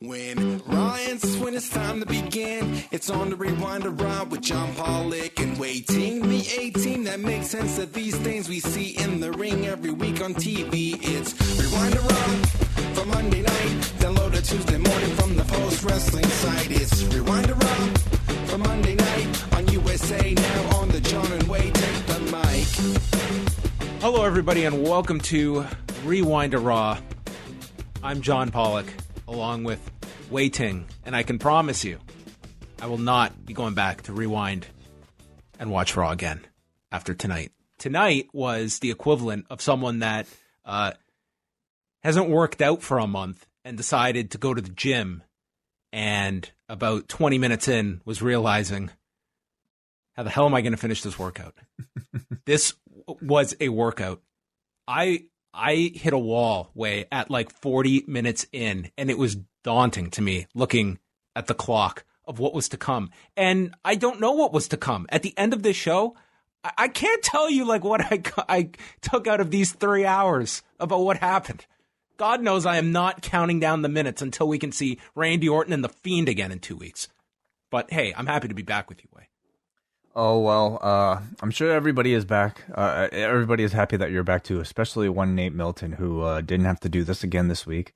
When Ryan's when it's time to begin, it's on the Rewind to Raw with John Pollock and Wai Ting. The 18 that makes sense of these things we see in the ring every week on TV. It's Rewind to Raw for Monday night. Download it Tuesday morning from the Post Wrestling site. It's Rewind to Raw for Monday night on USA Now on the John and Wai Take the Mic. Hello, everybody, and welcome to Rewind to Raw. I'm John Pollock, along with Wai Ting, and I can promise you, I will not be going back to rewind and watch Raw again after tonight. Tonight was the equivalent of someone that hasn't worked out for a month and decided to go to the gym, and about 20 minutes in was realizing, how the hell am I going to finish this workout? This was a workout. I hit a wall at like 40 minutes in, and it was daunting to me looking at the clock of what was to come. And I don't know what was to come. At the end of this show, I can't tell you like what I took out of these 3 hours about what happened. God knows I am not counting down the minutes until we can see Randy Orton and The Fiend again in 2 weeks. But hey, I'm happy to be back with you, Wai. Oh, well, I'm sure everybody is back. Everybody is happy that you're back, too, especially one Nate Milton, who didn't have to do this again this week.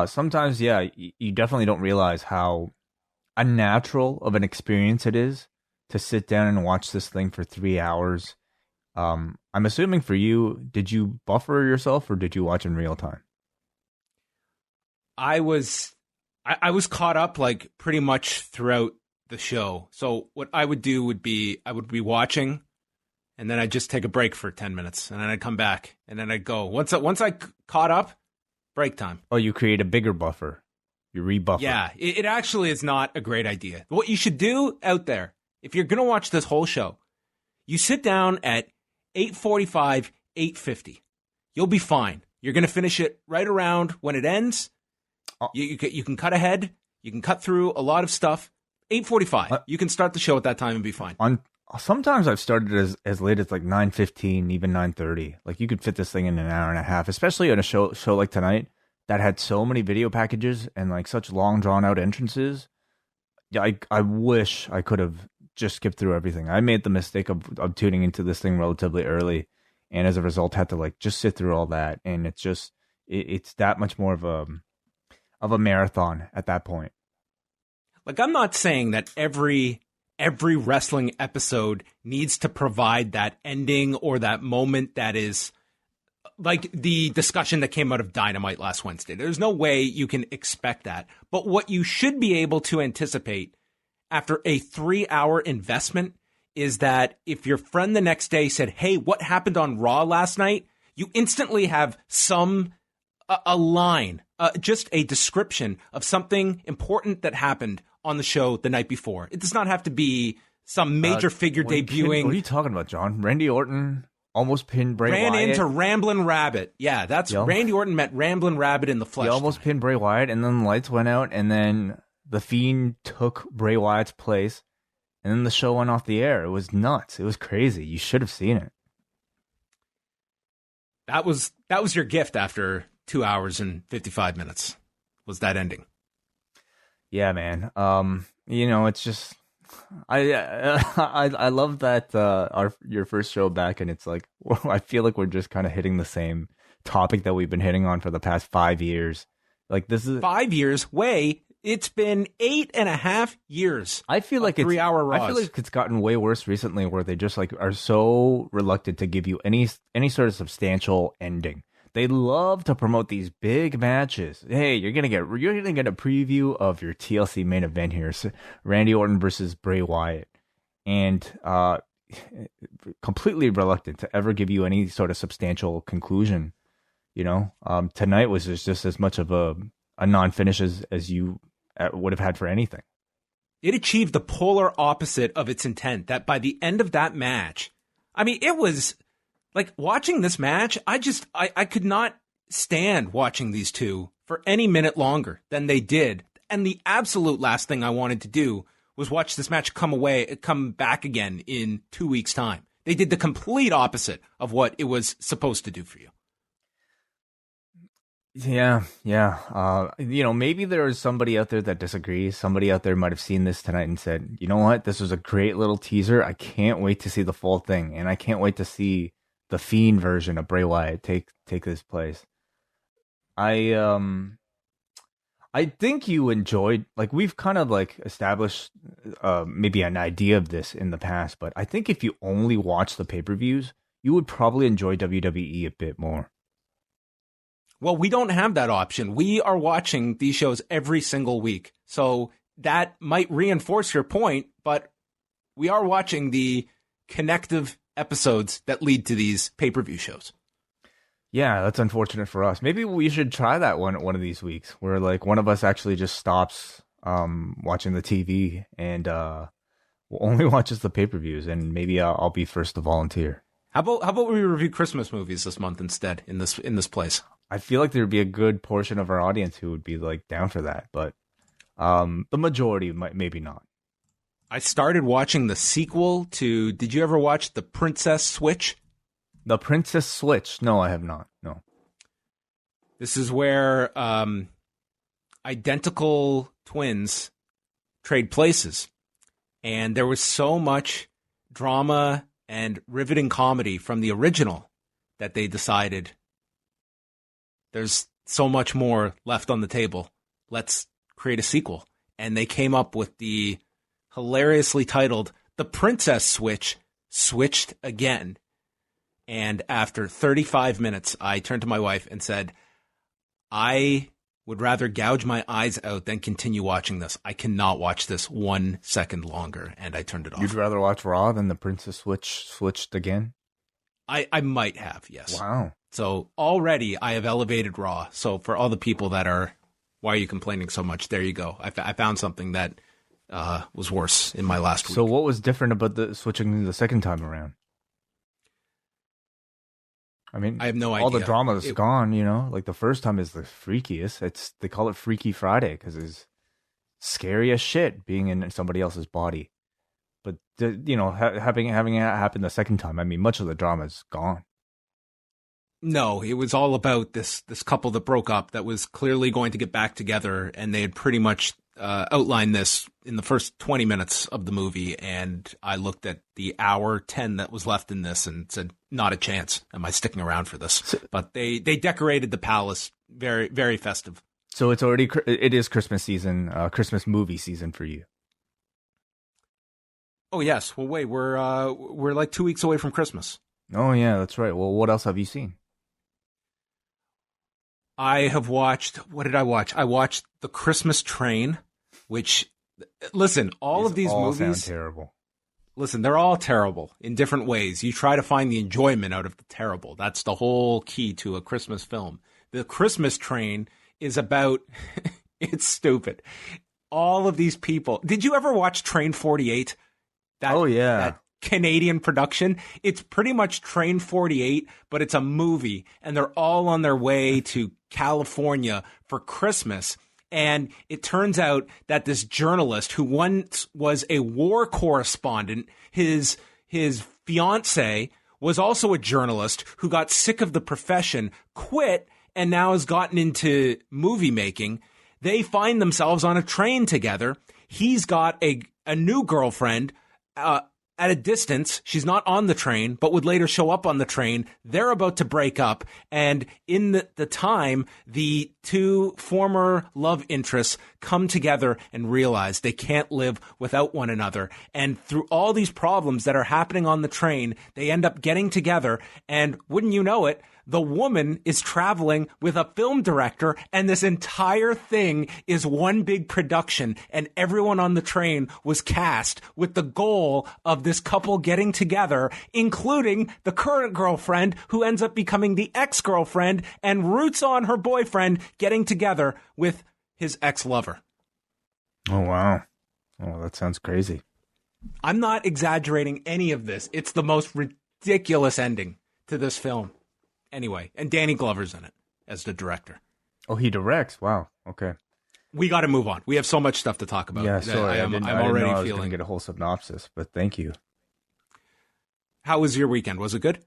Sometimes, yeah, you definitely don't realize how unnatural of an experience it is to sit down and watch this thing for 3 hours. I'm assuming for you, did you buffer yourself, or did you watch in real time? I was caught up, like, pretty much throughout the show. So what I would do would be I would be watching, and then I'd just take a break for 10 minutes, and then I'd come back, and then I'd go. Once I caught up, break time. Oh, you create a bigger buffer. You rebuffer. Yeah, it actually is not a great idea. What you should do out there, if you're going to watch this whole show, you sit down at 8:45, 8:50. You'll be fine. You're going to finish it right around when it ends. You can cut ahead. You can cut through a lot of stuff. 8:45. You can start the show at that time and be fine. Sometimes I've started as late as like 9:15, even 9:30. Like you could fit this thing in an hour and a half, especially on a show like tonight that had so many video packages and like such long drawn out entrances. Yeah, I wish I could have just skipped through everything. I made the mistake of tuning into this thing relatively early, and as a result had to like just sit through all that, and it's that much more of a marathon at that point. Like, I'm not saying that every wrestling episode needs to provide that ending or that moment that is like the discussion that came out of Dynamite last Wednesday. There's no way you can expect that. But what you should be able to anticipate after a 3-hour investment is that if your friend the next day said, hey, what happened on Raw last night? You instantly have a line, just a description of something important that happened on the show the night before. It does not have to be some major figure debuting. What are you talking about, John? Randy Orton almost pinned Bray Wyatt. Ran into Ramblin' Rabbit. Yeah, that's Randy Orton met Ramblin' Rabbit in the flesh. He almost pinned Bray Wyatt, and then the lights went out, and then The Fiend took Bray Wyatt's place, and then the show went off the air. It was nuts. It was crazy. You should have seen it. That was your gift after 2 hours and 55 minutes, was that ending. Yeah, man. It's just I love that your first show back, and it's like I feel like we're just kind of hitting the same topic that we've been hitting on for the past 5 years. Like this is 5 years. Wai, it's been 8.5 years. I feel like 3 hour Raws. I feel like it's gotten way worse recently, where they just like are so reluctant to give you any sort of substantial ending. They love to promote these big matches. Hey, you're gonna get a preview of your TLC main event here, Randy Orton versus Bray Wyatt, and completely reluctant to ever give you any sort of substantial conclusion. You know, tonight was just as much of a non-finish as you would have had for anything. It achieved the polar opposite of its intent. That by the end of that match, I mean, it was. Like, watching this match, I could not stand watching these two for any minute longer than they did. And the absolute last thing I wanted to do was watch this match come back again in 2 weeks' time. They did the complete opposite of what it was supposed to do for you. Yeah. Maybe there is somebody out there that disagrees. Somebody out there might have seen this tonight and said, you know what? This was a great little teaser. I can't wait to see the full thing. And I can't wait to see the Fiend version of Bray Wyatt take this place. I think you enjoyed, like, we've kind of like established maybe an idea of this in the past, but I think if you only watch the pay-per-views, you would probably enjoy WWE a bit more. Well, we don't have that option. We are watching these shows every single week. So that might reinforce your point, but we are watching the connective episodes that lead to these pay-per-view shows. Yeah, that's unfortunate for us. Maybe we should try that one of these weeks where like one of us actually just stops watching the TV and only watches the pay-per-views, and maybe I'll be first to volunteer. How about we review Christmas movies this month instead in this place? I feel like there'd be a good portion of our audience who would be like down for that, but the majority maybe not. I started watching the sequel to. Did you ever watch The Princess Switch? The Princess Switch? No, I have not. No. This is where identical twins trade places, and there was so much drama and riveting comedy from the original that they decided there's so much more left on the table. Let's create a sequel. And they came up with the hilariously titled The Princess Switch Switched Again. And after 35 minutes, I turned to my wife and said, I would rather gouge my eyes out than continue watching this. I cannot watch this 1 second longer. And I turned it off. You'd rather watch Raw than The Princess Switch switched again? I might have, yes. Wow. So already I have elevated Raw. So for all the people that are, why are you complaining so much? There you go. I found something that was worse in my last week. So what was different about the switching the second time around? I mean, I have no idea. All the drama is gone, you know? Like the first time is the freakiest. They call it Freaky Friday because it's scary as shit being in somebody else's body. But, having it happen the second time, I mean, much of the drama is gone. No, it was all about this couple that broke up that was clearly going to get back together, and they had pretty much outlined this in the first 20 minutes of the movie, and I looked at the hour 10 that was left in this and said, not a chance. Am I sticking around for this? But they decorated the palace very, very festive. So it is Christmas season, Christmas movie season for you. Oh, yes. Well, wait, we're like 2 weeks away from Christmas. Oh, yeah, that's right. Well, what else have you seen? I have watched, what did I watch? I watched The Christmas Train, which, listen, all of these movies sound terrible. Listen, they're all terrible in different ways. You try to find the enjoyment out of the terrible. That's the whole key to a Christmas film. The Christmas Train is about, it's stupid. All of these people. Did you ever watch Train 48? That Canadian production. It's pretty much Train 48, but it's a movie, and they're all on their way to California for Christmas. And it turns out that this journalist who once was a war correspondent, his fiance was also a journalist who got sick of the profession, quit, and now has gotten into movie making. They find themselves on a train together. He's got a new girlfriend at a distance. She's not on the train, but would later show up on the train. They're about to break up. And in the time, the two former love interests come together and realize they can't live without one another. And through all these problems that are happening on the train, they end up getting together. And wouldn't you know it, the woman is traveling with a film director, and this entire thing is one big production, and everyone on the train was cast with the goal of this couple getting together, including the current girlfriend who ends up becoming the ex-girlfriend and roots on her boyfriend getting together with his ex-lover. Oh, wow. Oh, that sounds crazy. I'm not exaggerating any of this. It's the most ridiculous ending to this film. Anyway, and Danny Glover's in it as the director. Oh, he directs? Wow. Okay. We got to move on. We have so much stuff to talk about. Yeah, sorry. I'm already already I was feeling. going to get a whole synopsis, but thank you. How was your weekend? Was it good?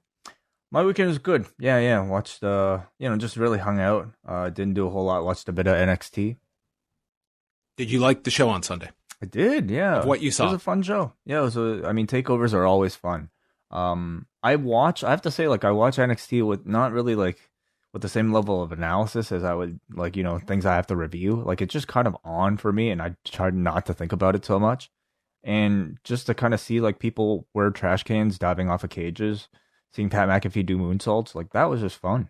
My weekend was good. Yeah. Watched, just really hung out. Didn't do a whole lot. Watched a bit of NXT. Did you like the show on Sunday? I did, yeah. Of what you saw. It was a fun show. Yeah, takeovers are always fun. I have to say, like, I watch NXT with not really, like, with the same level of analysis as I would, like, things I have to review. Like, it's just kind of on for me, and I try not to think about it so much. And just to kind of see, like, people wear trash cans diving off of cages, seeing Pat McAfee do moonsaults, like, that was just fun.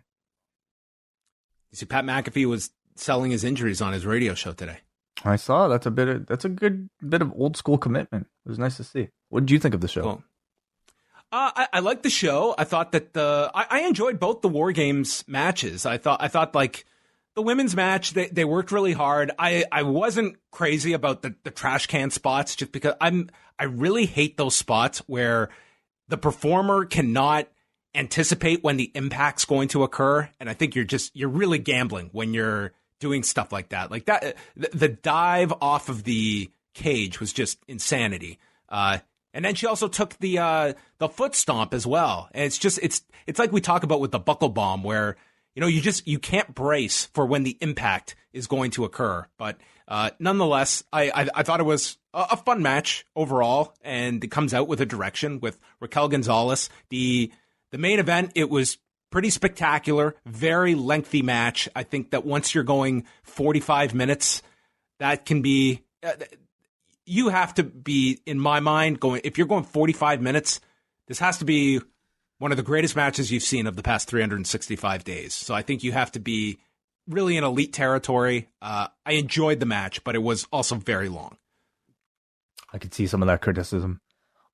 You see, Pat McAfee was selling his injuries on his radio show today. I saw that's a good bit of old school commitment. It was nice to see. What did you think of the show? Cool. I liked the show. I thought that I enjoyed both the WarGames matches. I thought like the women's match, they worked really hard. I wasn't crazy about the trash can spots just because I really hate those spots where the performer cannot anticipate when the impact's going to occur, and I think you're really gambling when you're doing stuff like that. Like that, the dive off of the cage was just insanity. And then she also took the foot stomp as well. And it's like we talk about with the buckle bomb, where you can't brace for when the impact is going to occur. But nonetheless, I thought it was a fun match overall, and it comes out with a direction with Raquel Gonzalez. The main event, it was pretty spectacular, very lengthy match. I think that once you're going 45 minutes, that can be, you have to be, in my mind, if you're going 45 minutes, this has to be one of the greatest matches you've seen of the past 365 days. So I think you have to be really in elite territory. I enjoyed the match, but it was also very long. I could see some of that criticism.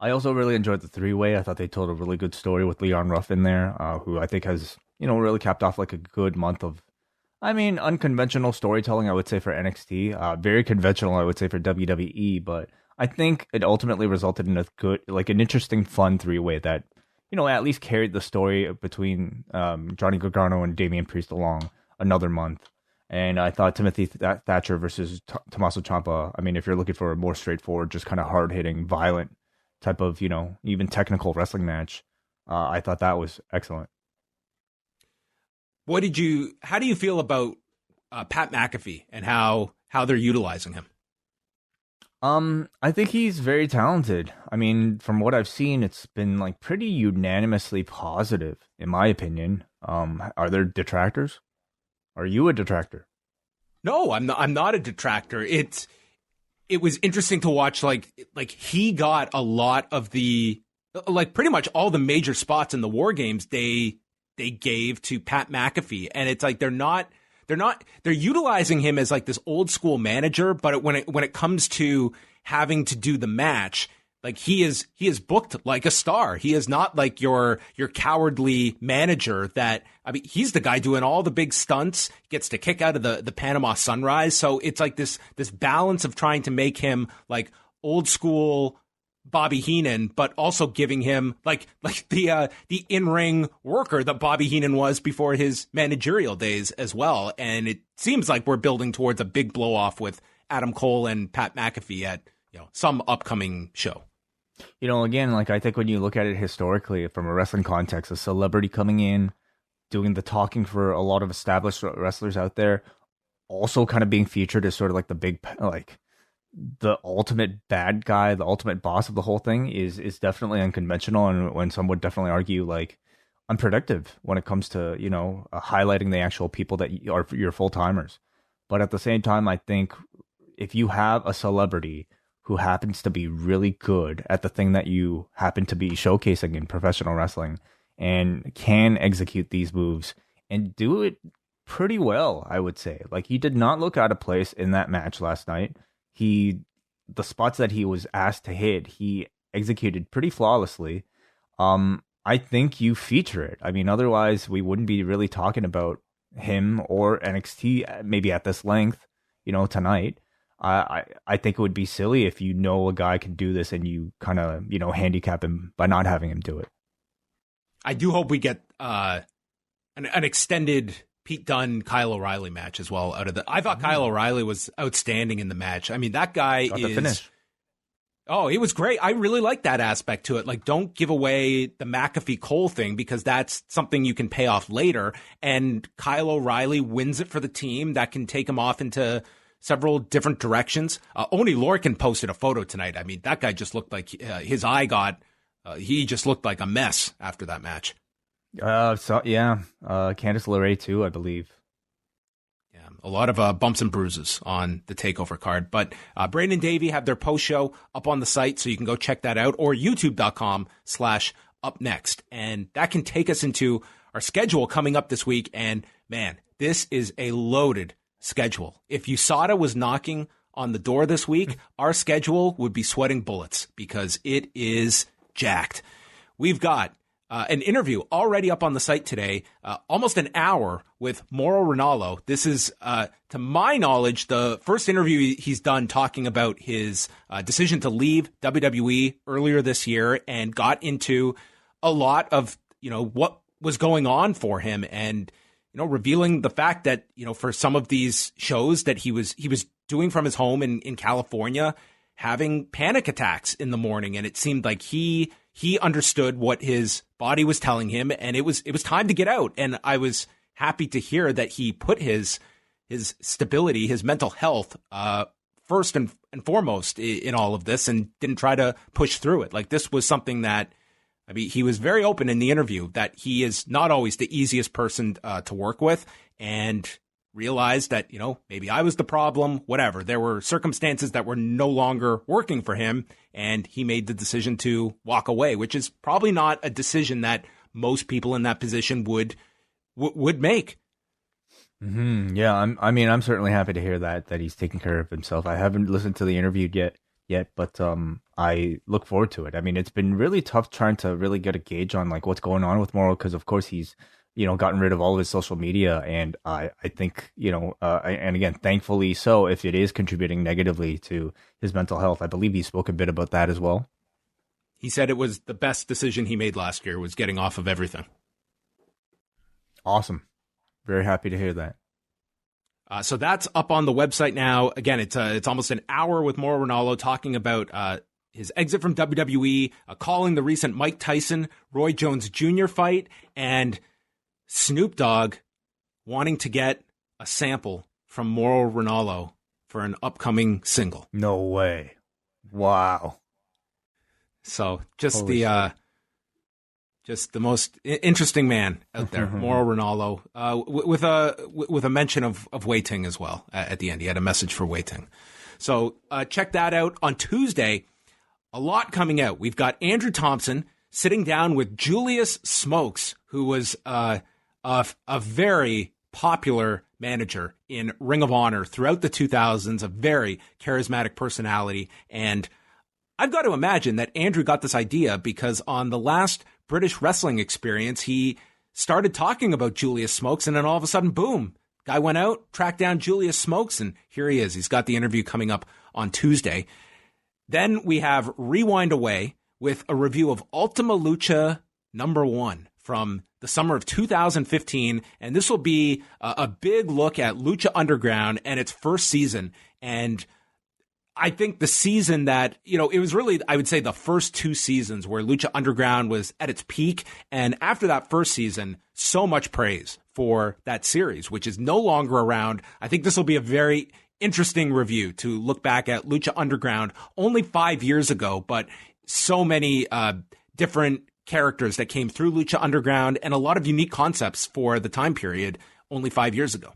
I also really enjoyed the three-way. I thought they told a really good story with Leon Ruff in there, who I think has, really capped off like a good month of, unconventional storytelling, I would say, for NXT. Very conventional, I would say, for WWE, but I think it ultimately resulted in an interesting, fun three-way that, at least carried the story between Johnny Gargano and Damian Priest along another month. And I thought Timothy Thatcher versus Tommaso Ciampa, if you're looking for a more straightforward, just kind of hard-hitting, violent type of, even technical wrestling match, I thought that was excellent. How do you feel about Pat McAfee and how they're utilizing him? I think he's very talented. From what I've seen, it's been like pretty unanimously positive, in my opinion. Are there detractors? Are you a detractor? No, I'm not a detractor. It was interesting to watch, like he got a lot of the, like, pretty much all the major spots in the WarGames they gave to Pat McAfee, and it's like they're utilizing him as like this old school manager, but when it comes to having to do the match, like he is booked like a star. He is not like your cowardly manager that, he's the guy doing all the big stunts, gets to kick out of the Panama Sunrise. So it's like this balance of trying to make him like old school Bobby Heenan, but also giving him like the in-ring worker that Bobby Heenan was before his managerial days as well. And it seems like we're building towards a big blow off with Adam Cole and Pat McAfee at some upcoming show. Again, like, I think when you look at it historically from a wrestling context, a celebrity coming in, doing the talking for a lot of established wrestlers out there, also kind of being featured as sort of like the big, like, the ultimate bad guy, the ultimate boss of the whole thing is definitely unconventional, and when some would definitely argue like unproductive when it comes to highlighting the actual people that are your full timers. But at the same time, I think if you have a celebrity who happens to be really good at the thing that you happen to be showcasing in professional wrestling and can execute these moves and do it pretty well, I would say. Like, he did not look out of place in that match last night. The spots that he was asked to hit, he executed pretty flawlessly. I think you feature it. Otherwise we wouldn't be really talking about him or NXT maybe at this length, tonight. I think it would be silly if a guy can do this and you kind of, handicap him by not having him do it. I do hope we get an extended Pete Dunne, Kyle O'Reilly match as well out of the. I thought Kyle O'Reilly was outstanding in the match. That guy Got the finish. Oh, it was great. I really like that aspect to it. Like, don't give away the McAfee Cole thing because that's something you can pay off later. And Kyle O'Reilly wins it for the team. That can take him off into several different directions. Oney Lorcan posted a photo tonight. I mean, that guy just looked like his eye he just looked like a mess after that match. Candice LeRae too, I believe. Yeah, a lot of bumps and bruises on the TakeOver card. But Braden and Davey have their post show up on the site, so you can go check that out, or youtube.com/upnext. And that can take us into our schedule coming up this week. And man, this is a loaded schedule. If USADA was knocking on the door this week, our schedule would be sweating bullets because it is jacked. We've got an interview already up on the site today, almost an hour with Mauro Ranallo. This is, to my knowledge, the first interview he's done talking about his decision to leave WWE earlier this year, and got into a lot of, what was going on for him, and, revealing the fact that, for some of these shows that he was doing from his home in California, having panic attacks in the morning. And it seemed like he understood what his body was telling him, and it was time to get out. And I was happy to hear that he put his stability, his mental health, first and foremost in all of this, and didn't try to push through it. Like, this was something that, I mean, he was very open in the interview that he is not always the easiest person to work with, and realized that, maybe I was the problem, whatever. There were circumstances that were no longer working for him, and he made the decision to walk away, which is probably not a decision that most people in that position would make. Mm-hmm. Yeah, I'm certainly happy to hear that he's taking care of himself. I haven't listened to the interview yet, but I look forward to it. I mean, it's been really tough trying to really get a gauge on like what's going on with Mauro, because of course he's gotten rid of all of his social media, and I think, and again, thankfully so, if it is contributing negatively to his mental health. I believe he spoke a bit about that as well. He said it was the best decision he made last year, was getting off of everything. Awesome. Very happy to hear that. So that's up on the website now. Again, it's almost an hour with Mauro Ranallo talking about his exit from WWE, calling the recent Mike Tyson, Roy Jones Jr. fight, and Snoop Dogg wanting to get a sample from Mauro Ranallo for an upcoming single. No way. Wow. So just the most interesting man out there, Mauro Ranallo, with a mention of Wai Ting as well at the end. He had a message for Wai Ting. So check that out on Tuesday. A lot coming out. We've got Andrew Thompson sitting down with Julius Smokes, who was a very popular manager in Ring of Honor throughout the 2000s, a very charismatic personality. And I've got to imagine that Andrew got this idea because on the last British wrestling experience, he started talking about Julius Smokes, and then all of a sudden, boom, guy went out, tracked down Julius Smokes, and here he is. He's got the interview coming up on Tuesday. Then we have Rewind Away with a review of Ultima Lucha #1 from the summer of 2015. And this will be a big look at Lucha Underground and its first season. And I think the season that, it was really, I would say, the first 2 seasons where Lucha Underground was at its peak. And after that first season, so much praise for that series, which is no longer around. I think this will be a very interesting review to look back at Lucha Underground only 5 years ago, but so many different characters that came through Lucha Underground and a lot of unique concepts for the time period only 5 years ago.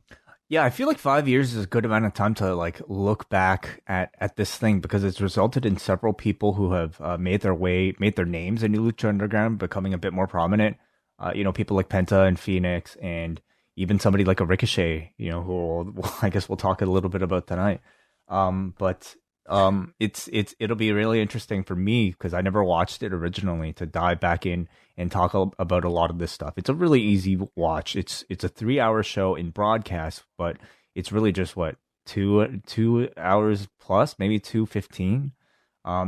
Yeah, I feel like 5 years is a good amount of time to look back at this thing, because it's resulted in several people who have made their names in Lucha Underground, becoming a bit more prominent. People like Penta and Phoenix, and even somebody like a Ricochet, who I guess we'll talk a little bit about tonight. It'll be really interesting for me, because I never watched it originally, to dive back in and talk about a lot of this stuff. It's a really easy watch. It's a 3-hour show in broadcast, but it's really just 2 hours plus, maybe 2:15.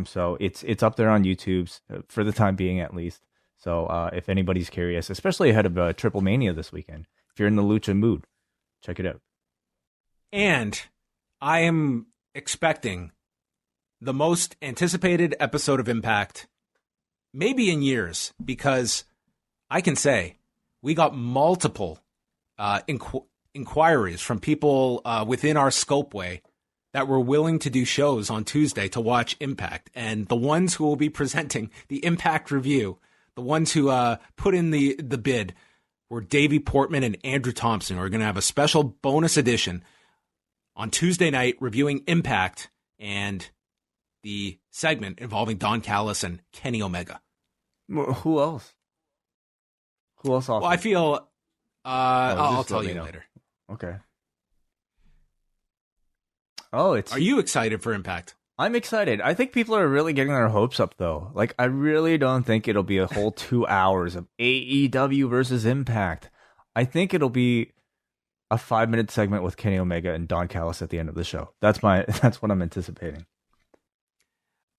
So it's up there on YouTube for the time being, at least. So if anybody's curious, especially ahead of Triple Mania this weekend, if you're in the lucha mood, check it out. And I am expecting the most anticipated episode of Impact, maybe in years, because I can say we got multiple inquiries from people within our scopeway that were willing to do shows on Tuesday to watch Impact. And the ones who will be presenting the Impact review, the ones who put in the bid, were Davey Portman and Andrew Thompson. We're going to have a special bonus edition on Tuesday night reviewing Impact and the segment involving Don Callis and Kenny Omega. Who else? Who else? Well, I feel I'll tell you later. Okay. Oh, Are you excited for Impact? I'm excited. I think people are really getting their hopes up, though. Like, I really don't think it'll be a whole 2 hours of AEW versus Impact. I think it'll be a 5-minute segment with Kenny Omega and Don Callis at the end of the show. That's what I'm anticipating.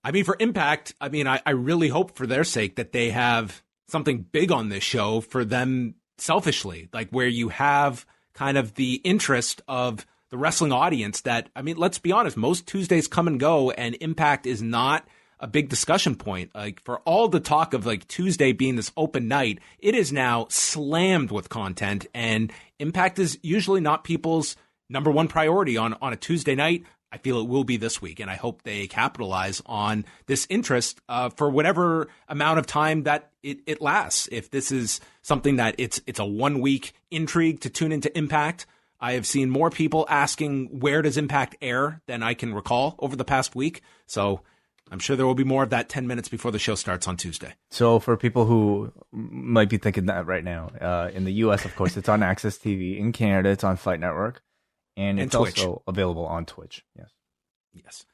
I mean, for Impact, I really hope for their sake that they have something big on this show for them selfishly, like where you have kind of the interest of the wrestling audience that, let's be honest, most Tuesdays come and go, and Impact is not a big discussion point. Like, for all the talk of like Tuesday being this open night, it is now slammed with content, and Impact is usually not people's number one priority on a Tuesday night. I feel it will be this week, and I hope they capitalize on this interest for whatever amount of time that it lasts. If this is something that it's a 1 week intrigue to tune into Impact, I have seen more people asking where does Impact air than I can recall over the past week. So I'm sure there will be more of that 10 minutes before the show starts on Tuesday. So for people who might be thinking that right now, in the U.S., of course, it's on Access TV. In Canada, it's on Fight Network. And it's Twitch. Also available on Twitch. Yes.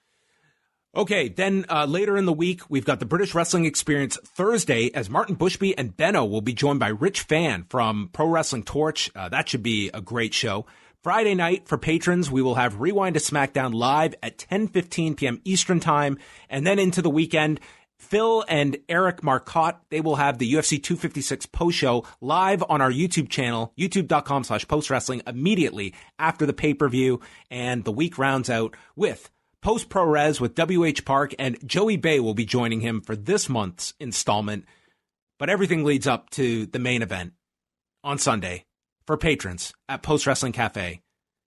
Okay, then later in the week, we've got the British Wrestling Experience Thursday, as Martin Bushby and Benno will be joined by Rich Fan from Pro Wrestling Torch. That should be a great show. Friday night, for patrons, we will have Rewind to SmackDown live at 10:15 p.m. Eastern Time. And then into the weekend, Phil and Eric Marcotte, they will have the UFC 256 post-show live on our YouTube channel, youtube.com/postwrestling, immediately after the pay-per-view. And the week rounds out with Post Pro Res with WH Park, and Joey Bay will be joining him for this month's installment. But everything leads up to the main event on Sunday for patrons at Post Wrestling Cafe.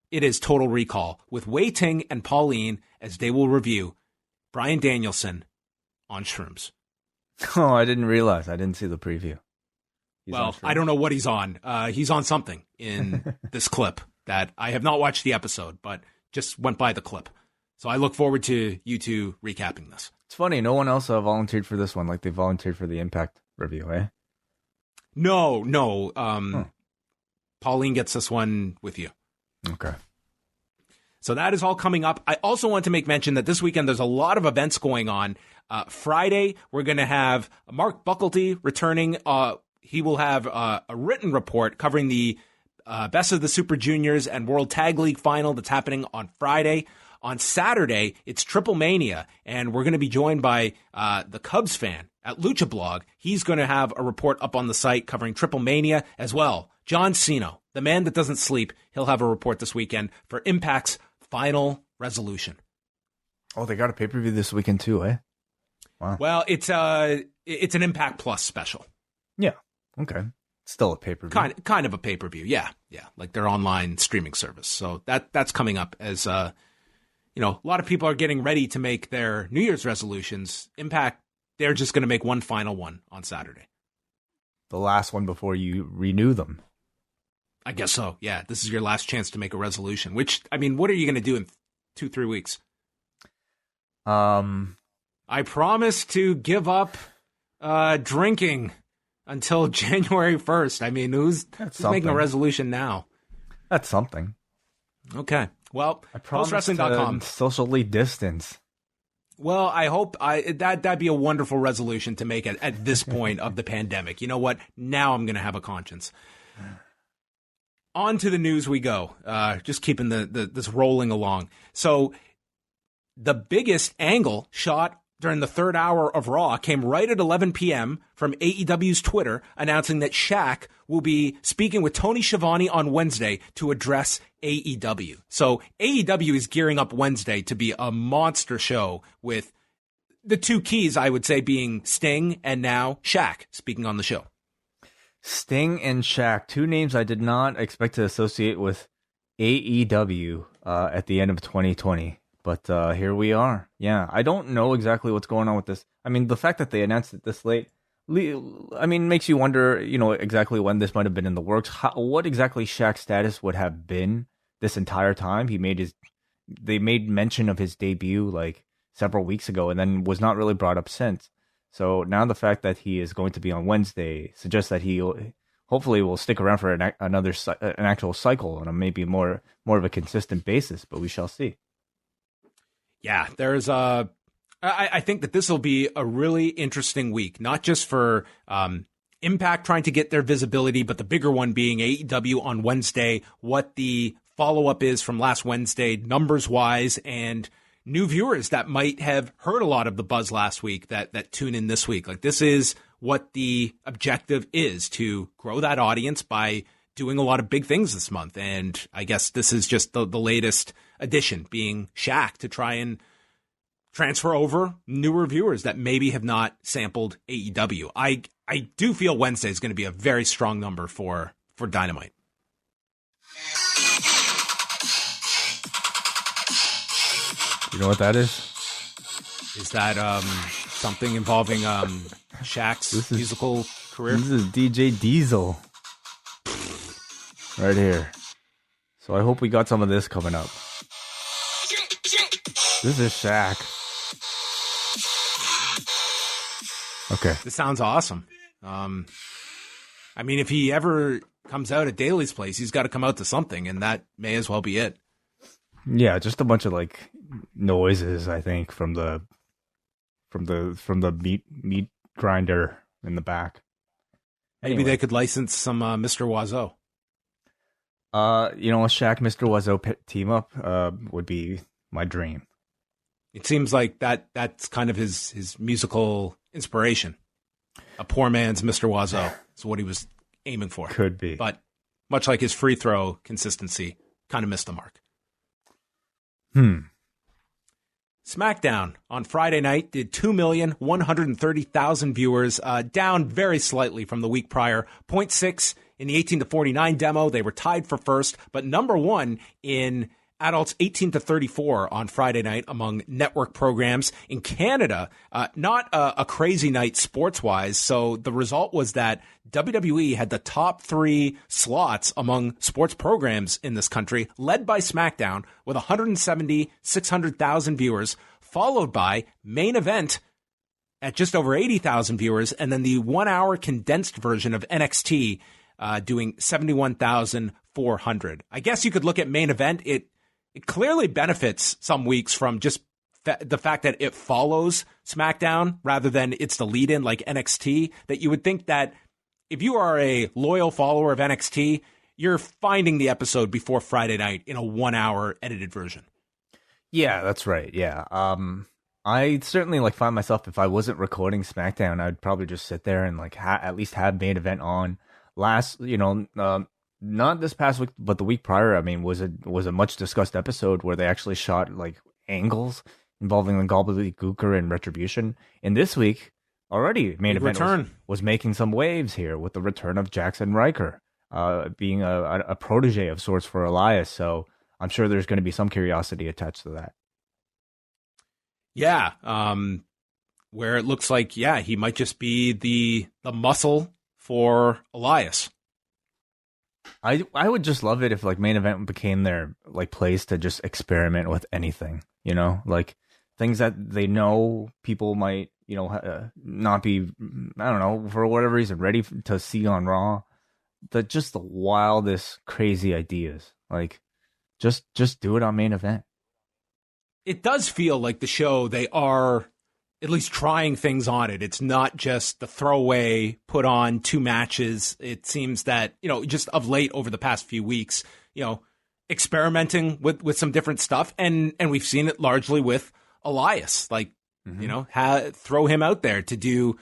It is Total Recall with Wai Ting and Pauline, as they will review Bryan Danielson on shrooms. Oh, I didn't realize. I didn't see the preview. Well, I don't know what he's on. He's on something in this clip that I have not watched the episode, but just went by the clip. So I look forward to you two recapping this. It's funny. No one else volunteered for this one like they volunteered for the Impact review, eh? No. Pauline gets this one with you. Okay. So that is all coming up. I also want to make mention that this weekend there's a lot of events going on. Friday, we're going to have Mark Buckelty returning. He will have a written report covering the Best of the Super Juniors and World Tag League final that's happening on Friday. On Saturday, it's Triple Mania, and we're going to be joined by the Cubs fan at Lucha Blog. He's going to have a report up on the site covering Triple Mania as well. John Cena, the man that doesn't sleep, he'll have a report this weekend for Impact's Final Resolution. Oh, they got a pay-per-view this weekend too, eh? Wow. Well, it's an Impact Plus special. Yeah. Okay. Still a pay-per-view. Kind of a pay-per-view. Yeah. Like their online streaming service. So that's coming up as a lot of people are getting ready to make their New Year's resolutions. Impact, they're just going to make one final one on Saturday. The last one before you renew them. I guess so. Yeah. This is your last chance to make a resolution, which, what are you going to do in 2-3 weeks? I promise to give up drinking until January 1st. Who's making a resolution now? That's something. Okay. Well, I promise postwrestling.com. to socially distance. Well, I hope that'd be a wonderful resolution to make at this point of the pandemic. You know what? Now I'm going to have a conscience. On to the news we go. Just keeping this rolling along. So the biggest angle shot during the third hour of Raw came right at 11 p.m. from AEW's Twitter, announcing that Shaq will be speaking with Tony Schiavone on Wednesday to address AEW. So AEW is gearing up Wednesday to be a monster show, with the two keys, I would say, being Sting and now Shaq speaking on the show. Sting and Shaq, two names I did not expect to associate with AEW at the end of 2020. But here we are. Yeah, I don't know exactly what's going on with this. I mean, the fact that they announced it this late, makes you wonder, exactly when this might have been in the works. What exactly Shaq's status would have been this entire time. They made mention of his debut like several weeks ago and then was not really brought up since. So now the fact that he is going to be on Wednesday suggests that he hopefully will stick around for an actual cycle on a maybe more of a consistent basis, but we shall see. Yeah, I think that this will be a really interesting week, not just for Impact trying to get their visibility, but the bigger one being AEW on Wednesday, what the follow-up is from last Wednesday, numbers-wise, and new viewers that might have heard a lot of the buzz last week that tune in this week. Like, this is what the objective is, to grow that audience by doing a lot of big things this month. And I guess this is just the latest addition, being Shaq, to try and transfer over newer viewers that maybe have not sampled AEW. I do feel Wednesday is going to be a very strong number for Dynamite. You know what that is? Is that something involving Shaq's musical career? This is DJ Diesel right here. So I hope we got some of this coming up. This is Shaq. Okay. This sounds awesome. If he ever comes out at Daly's place, he's got to come out to something, and that may as well be it. Yeah, just a bunch of like noises, I think, from the meat grinder in the back. Maybe they could license some Mr. Oiseau. A Shaq Mr. Oiseau team up would be my dream. It seems like that's kind of his musical inspiration. A poor man's Mr. Oiseau is what he was aiming for. Could be. But much like his free throw consistency, kind of missed the mark. SmackDown on Friday night did 2,130,000 viewers, down very slightly from the week prior. 0.6 in the 18 to 49 demo. They were tied for first, but number one in adults 18 to 34 on Friday night among network programs. In Canada, not a crazy night sports-wise, so the result was that WWE had the top three slots among sports programs in this country, led by SmackDown with 600,000 viewers, followed by Main Event at just over 80,000 viewers, and then the 1 hour condensed version of NXT doing 71,400. I guess you could look at Main Event. It clearly benefits some weeks from just the fact that it follows SmackDown rather than it's the lead-in like NXT, that you would think that if you are a loyal follower of NXT, you're finding the episode before Friday night in a 1 hour edited version. Yeah, that's right. Yeah. I certainly find myself, if I wasn't recording SmackDown, I'd probably just sit there and at least have Main Event on. Not this past week, but the week prior, was a much discussed episode where they actually shot angles involving the gobbledygooker and Retribution. And this week, already Main Event was making some waves here with the return of Jackson Riker, being a protege of sorts for Elias. So I'm sure there's going to be some curiosity attached to that. Yeah, where it looks like, he might just be the muscle for Elias. I would just love it if Main Event became their place to just experiment with anything, things that they know people might, not be, I don't know, for whatever reason, ready to see on Raw. The wildest, crazy ideas. Just do it on Main Event. It does feel like the show, they are at least trying things on it. It's not just the throwaway, put on 2 matches. It seems that, just of late over the past few weeks, experimenting with some different stuff. And we've seen it largely with Elias. You know, throw him out there to do,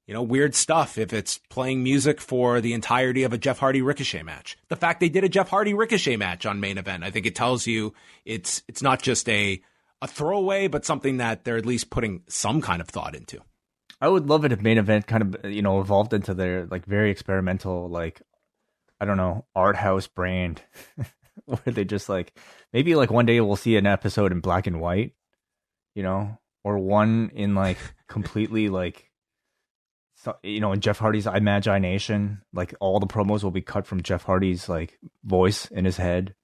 you know, weird stuff if it's playing music for the entirety of a Jeff Hardy Ricochet match. The fact they did a Jeff Hardy Ricochet match on Main Event, I think it tells you it's not just a throwaway, but something that they're at least putting some kind of thought into. I would love it if Main Event kind of, you know, evolved into their like very experimental, like, I don't know, art house brand where they just like, maybe like one day we'll see an episode in black and white, you know, or one in like completely like, you know, in Jeff Hardy's imagination, like all the promos will be cut from Jeff Hardy's like voice in his head.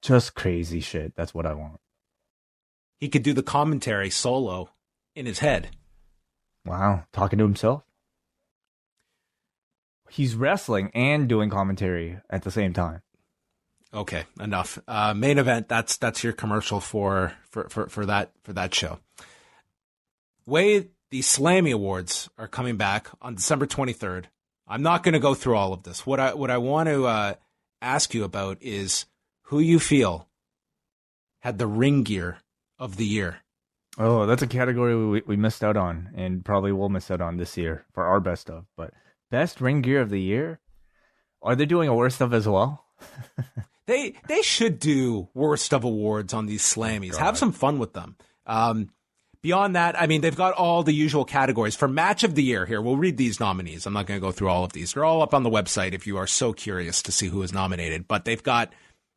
Just crazy shit. That's what I want. He could do the commentary solo in his head. Wow. Talking to himself? He's wrestling and doing commentary at the same time. Okay, enough. Main Event, that's your commercial for that show. Way the Slammy Awards are coming back on December 23rd. I'm not going to go through all of this. What I want to ask you about is who you feel had the ring gear of the year. Oh, that's a category we missed out on and probably will miss out on this year for our best of. But best ring gear of the year? Are they doing a worst of as well? They should do worst of awards on these Slammies. Have some fun with them. Beyond that, I mean, they've got all the usual categories. For match of the year here, we'll read these nominees. I'm not going to go through all of these. They're all up on the website if you are so curious to see who is nominated. But they've got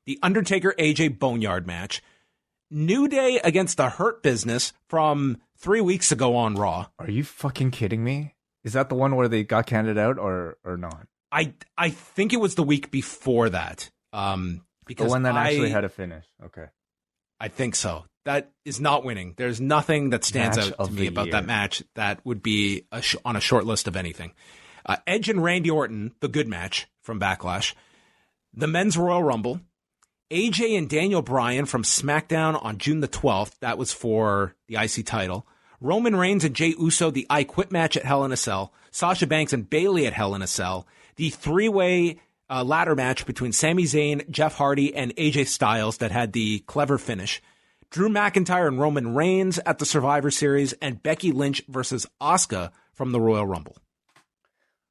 the Undertaker AJ Boneyard match, New Day against the Hurt Business from 3 weeks ago on Raw. Are you fucking kidding me? Is that the one where they got counted out or not? I think it was the week before that. Because the one that actually had a finish. Okay. I think so. That is not winning. There's nothing that stands out to me about that match that would be on a short list of anything. Edge and Randy Orton, the good match from Backlash. The Men's Royal Rumble. AJ and Daniel Bryan from SmackDown on June the 12th. That was for the IC title. Roman Reigns and Jey Uso, the I Quit match at Hell in a Cell. Sasha Banks and Bayley at Hell in a Cell. The three-way ladder match between Sami Zayn, Jeff Hardy, and AJ Styles that had the clever finish. Drew McIntyre and Roman Reigns at the Survivor Series, and Becky Lynch versus Asuka from the Royal Rumble.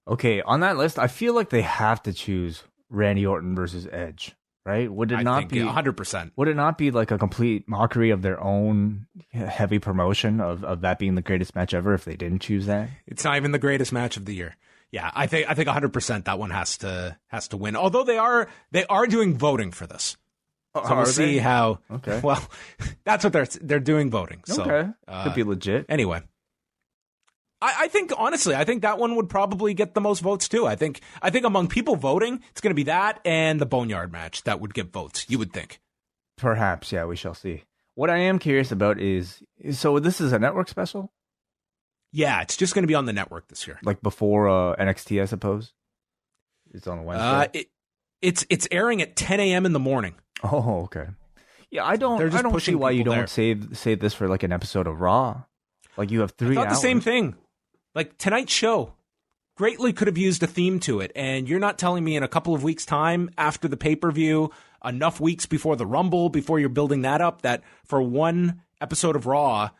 Okay, on that list, I feel like they have to choose Randy Orton versus Edge, right? Would it not be 100%? Would it not be like a complete mockery of their own heavy promotion of that being the greatest match ever if they didn't choose that? It's not even the greatest match of the year. Yeah, I think 100% that one has to win. Although they are doing voting for this. So we'll see how. Okay. Well, that's what they're doing voting. So, okay. Could be legit. Anyway, I think honestly, I think that one would probably get the most votes too. I think among people voting, it's going to be that and the Boneyard match that would get votes. You would think. Perhaps, yeah. We shall see. What I am curious about is so this is a network special. Yeah, it's just going to be on the network this year. Like before NXT, I suppose. It's on Wednesday. It's airing at 10 a.m. in the morning. Oh, okay. Yeah, I don't see why you don't save this for like an episode of Raw. Like you have 3 hours. The same thing. Like tonight's show greatly could have used a theme to it, and you're not telling me in a couple of weeks' time after the pay-per-view, enough weeks before the Rumble, before you're building that up, that for one episode of Raw,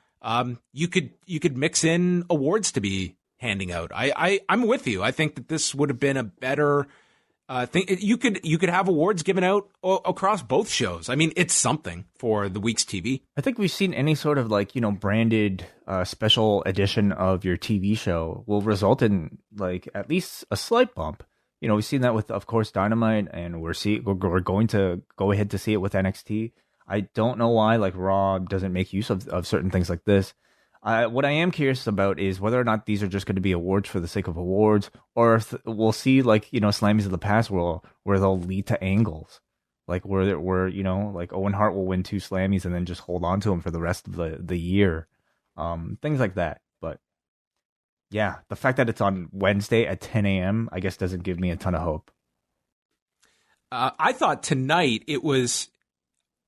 you could mix in awards to be handing out. I'm with you. I think that this would have been a better thing. You could have awards given out across both shows. I mean, it's something for the week's TV. I think we've seen any sort of like, branded special edition of your TV show will result in like at least a slight bump. We've seen that with, of course, Dynamite, and we're going to go ahead to see it with NXT. I don't know why like Raw doesn't make use of certain things like this. What I am curious about is whether or not these are just going to be awards for the sake of awards, or if we'll see like, Slammies of the past where they'll lead to angles, like where like Owen Hart will win 2 Slammies and then just hold on to them for the rest of the year. Things like that. But yeah, the fact that it's on Wednesday at 10 a.m. I guess doesn't give me a ton of hope. I thought tonight it was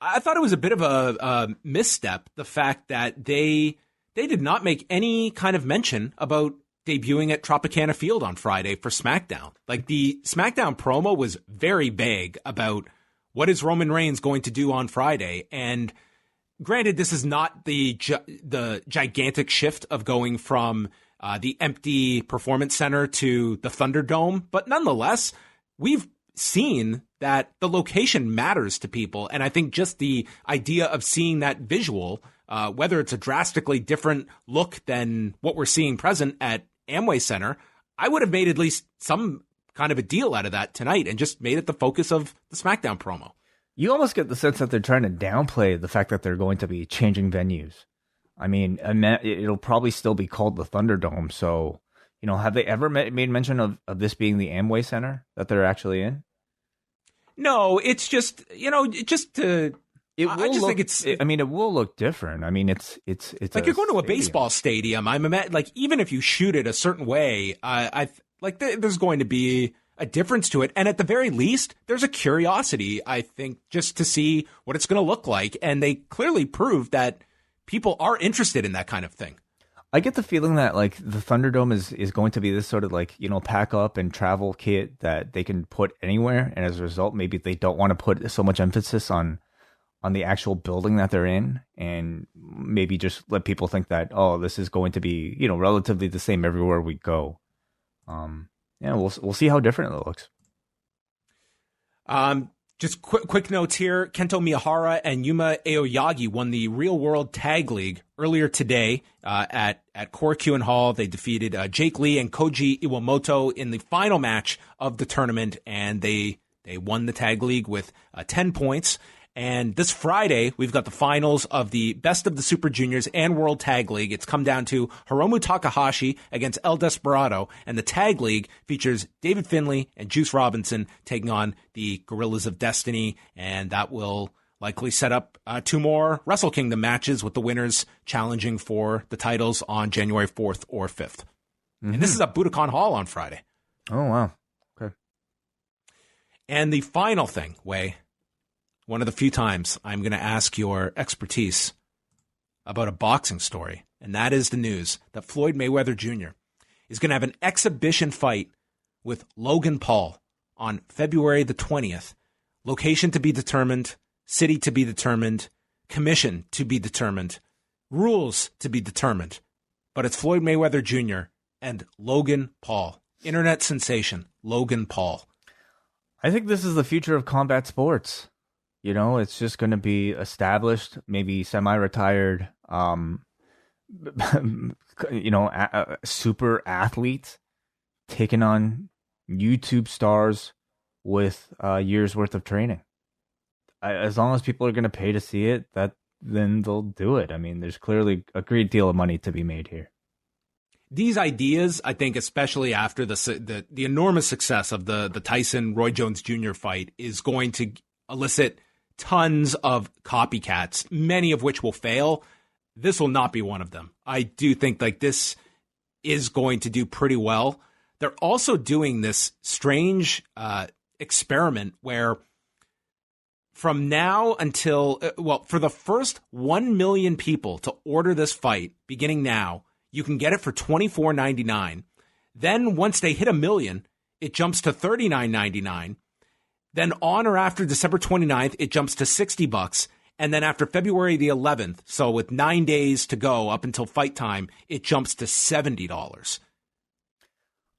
a bit of a misstep. The fact that they did not make any kind of mention about debuting at Tropicana Field on Friday for SmackDown. Like the SmackDown promo was very vague about what is Roman Reigns going to do on Friday. And granted, this is not the gigantic shift of going from the empty performance center to the Thunderdome, but nonetheless, we've seen that the location matters to people. And I think just the idea of seeing that visual, whether it's a drastically different look than what we're seeing present at Amway Center, I would have made at least some kind of a deal out of that tonight and just made it the focus of the SmackDown promo. You almost get the sense that they're trying to downplay the fact that they're going to be changing venues. I mean, it'll probably still be called the Thunderdome. So, have they ever made mention of this being the Amway Center that they're actually in? No, it's just, just to... It will look different. I mean, it's like you're going to a baseball stadium. Like, even if you shoot it a certain way, there's going to be a difference to it. And at the very least, there's a curiosity, I think, just to see what it's going to look like. And they clearly proved that people are interested in that kind of thing. I get the feeling that like the Thunderdome is going to be this sort of like, pack up and travel kit that they can put anywhere. And as a result, maybe they don't want to put so much emphasis on the actual building that they're in, and maybe just let people think that, oh, this is going to be, relatively the same everywhere we go. We'll see how different it looks. Just quick notes here. Kento Miyahara and Yuma Aoyagi won the Real World Tag League earlier today at Korakuen Hall. They defeated Jake Lee and Koji Iwamoto in the final match of the tournament, and they won the tag league with 10 points. And this Friday, we've got the finals of the Best of the Super Juniors and World Tag League. It's come down to Hiromu Takahashi against El Desperado. And the Tag League features David Finlay and Juice Robinson taking on the Gorillas of Destiny. And that will likely set up 2 more Wrestle Kingdom matches with the winners challenging for the titles on January 4th or 5th. Mm-hmm. And this is at Budokan Hall on Friday. Oh, wow. Okay. And the final thing, Wei, one of the few times I'm going to ask your expertise about a boxing story, and that is the news that Floyd Mayweather Jr. is going to have an exhibition fight with Logan Paul on February the 20th. Location to be determined, city to be determined, commission to be determined, rules to be determined. But it's Floyd Mayweather Jr. and Logan Paul. Internet sensation, Logan Paul. I think this is the future of combat sports. It's just going to be established, maybe semi-retired, super athletes taking on YouTube stars with years worth of training. As long as people are going to pay to see it, then they'll do it. I mean, there's clearly a great deal of money to be made here. These ideas, I think, especially after the enormous success of the Tyson Roy Jones Jr. fight, is going to elicit tons of copycats, many of which will fail. This will not be one of them. I do think like this is going to do pretty well. They're also doing this strange experiment where from now until, for the first 1 million people to order this fight, beginning now, you can get it for $24.99. Then once they hit 1 million, it jumps to $39.99. Then on or after December 29th, it jumps to $60. And then after February the 11th, so with 9 days to go up until fight time, it jumps to $70.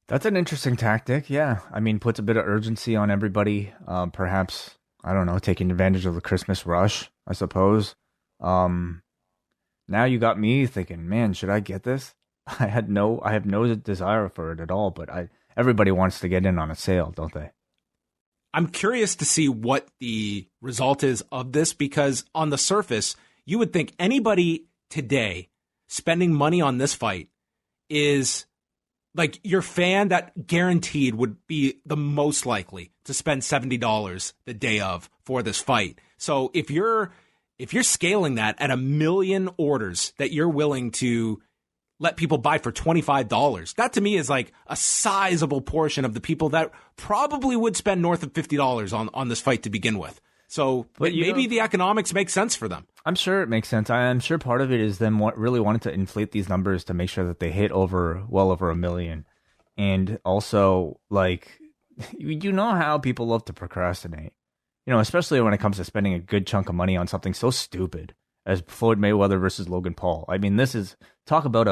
That's an interesting tactic. Yeah. I mean, puts a bit of urgency on everybody. Perhaps, I don't know, taking advantage of the Christmas rush, I suppose. Now you got me thinking, man, should I get this? I have no desire for it at all, but everybody wants to get in on a sale, don't they? I'm curious to see what the result is of this, because on the surface, you would think anybody today spending money on this fight is like your fan that guaranteed would be the most likely to spend $70 the day of for this fight. So if you're scaling that at 1 million orders that you're willing to let people buy for $25. That to me is like a sizable portion of the people that probably would spend north of $50 on this fight to begin with. So maybe the economics make sense for them. I'm sure it makes sense. I'm sure part of it is them really wanting to inflate these numbers to make sure that they hit well over 1 million. And also, like, you know how people love to procrastinate, especially when it comes to spending a good chunk of money on something so stupid as Floyd Mayweather versus Logan Paul. I mean, this is talk about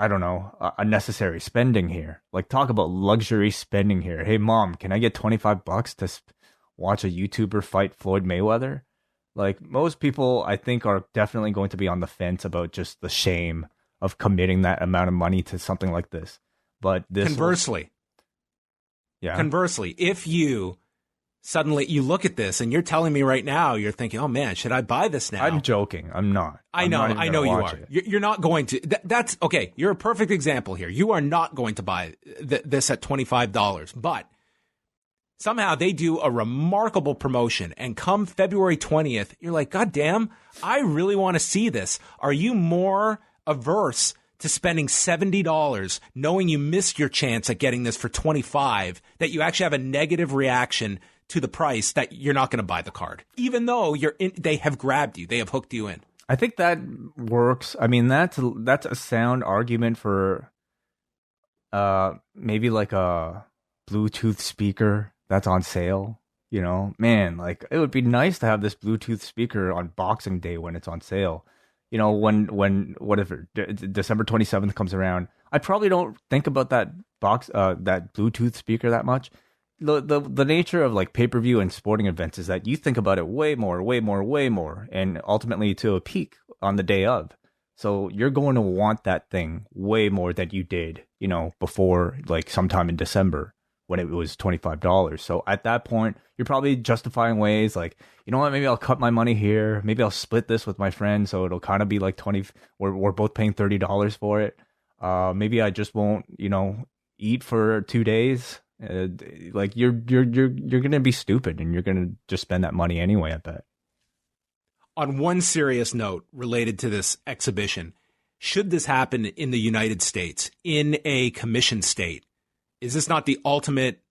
I don't know, unnecessary spending here. Like, talk about luxury spending here. Hey, mom, can I get $25 to watch a YouTuber fight Floyd Mayweather? Like, most people, I think, are definitely going to be on the fence about just the shame of committing that amount of money to something like this. But this Conversely, if you suddenly you look at this and you're telling me right now, you're thinking, oh man, should I buy this now? I'm joking. I'm not. I know you are. You're not going to. That's okay. You're a perfect example here. You are not going to buy this at $25, but somehow they do a remarkable promotion, and come February 20th, you're like, God damn, I really want to see this. Are you more averse to spending $70 knowing you missed your chance at getting this for $25, that you actually have a negative reaction to the price that you're not going to buy the card, even though they have grabbed you, they have hooked you in? I think that works. I mean, that's a sound argument for maybe like a Bluetooth speaker that's on sale. You know, man, like, it would be nice to have this Bluetooth speaker on Boxing Day when it's on sale. You know, when whatever December 27th comes around, I probably don't think about that that Bluetooth speaker that much. The nature of like pay-per-view and sporting events is that you think about it way more, and ultimately to a peak on the day of. So you're going to want that thing way more than you did, you know, before, like sometime in December when it was $25. So at that point, you're probably justifying ways like, you know what, maybe I'll cut my money here. Maybe I'll split this with my friend, so it'll kind of be like 20. We're both paying $30 for it. Maybe I just won't, you know, eat for 2 days. Like, you're gonna be stupid, and you're gonna just spend that money anyway, I bet. On one serious note related to this exhibition, should this happen in the United States, in a commission state, is this not the ultimate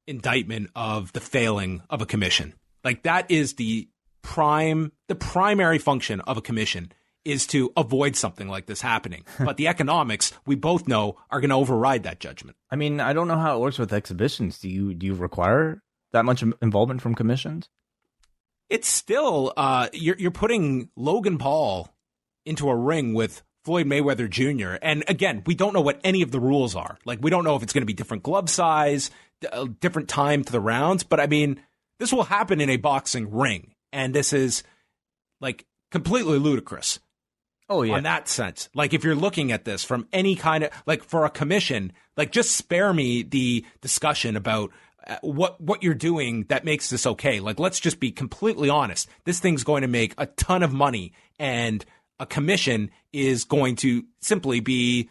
indictment of the failing of a commission? Like, that is the primary function of a commission, is to avoid something like this happening. But the economics, we both know, are going to override that judgment. I mean, I don't know how it works with exhibitions. Do you require that much involvement from commissions? It's still, you're putting Logan Paul into a ring with Floyd Mayweather Jr. And again, we don't know what any of the rules are. Like, we don't know if it's going to be different glove size, different time to the rounds. But I mean, this will happen in a boxing ring. And this is like completely ludicrous. Oh, yeah. On that sense, like, if you're looking at this from any kind of, like, for a commission, like, just spare me the discussion about what you're doing that makes this okay. Like, let's just be completely honest. This thing's going to make a ton of money, and a commission is going to simply be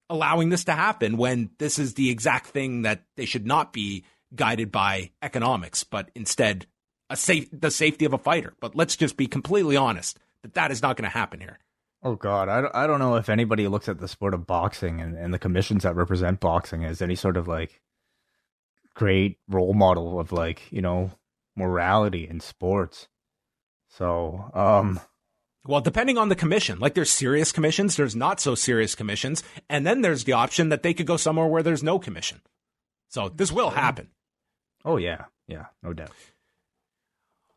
allowing this to happen when this is the exact thing that they should not be guided by economics, but instead the safety of a fighter. But let's just be completely honest that is not going to happen here. Oh, God, I don't know if anybody looks at the sport of boxing and the commissions that represent boxing as any sort of, like, great role model of, like, you know, morality in sports. So, well, depending on the commission, like, there's serious commissions, there's not so serious commissions, and then there's the option that they could go somewhere where there's no commission. So this will happen. Oh, yeah, no doubt.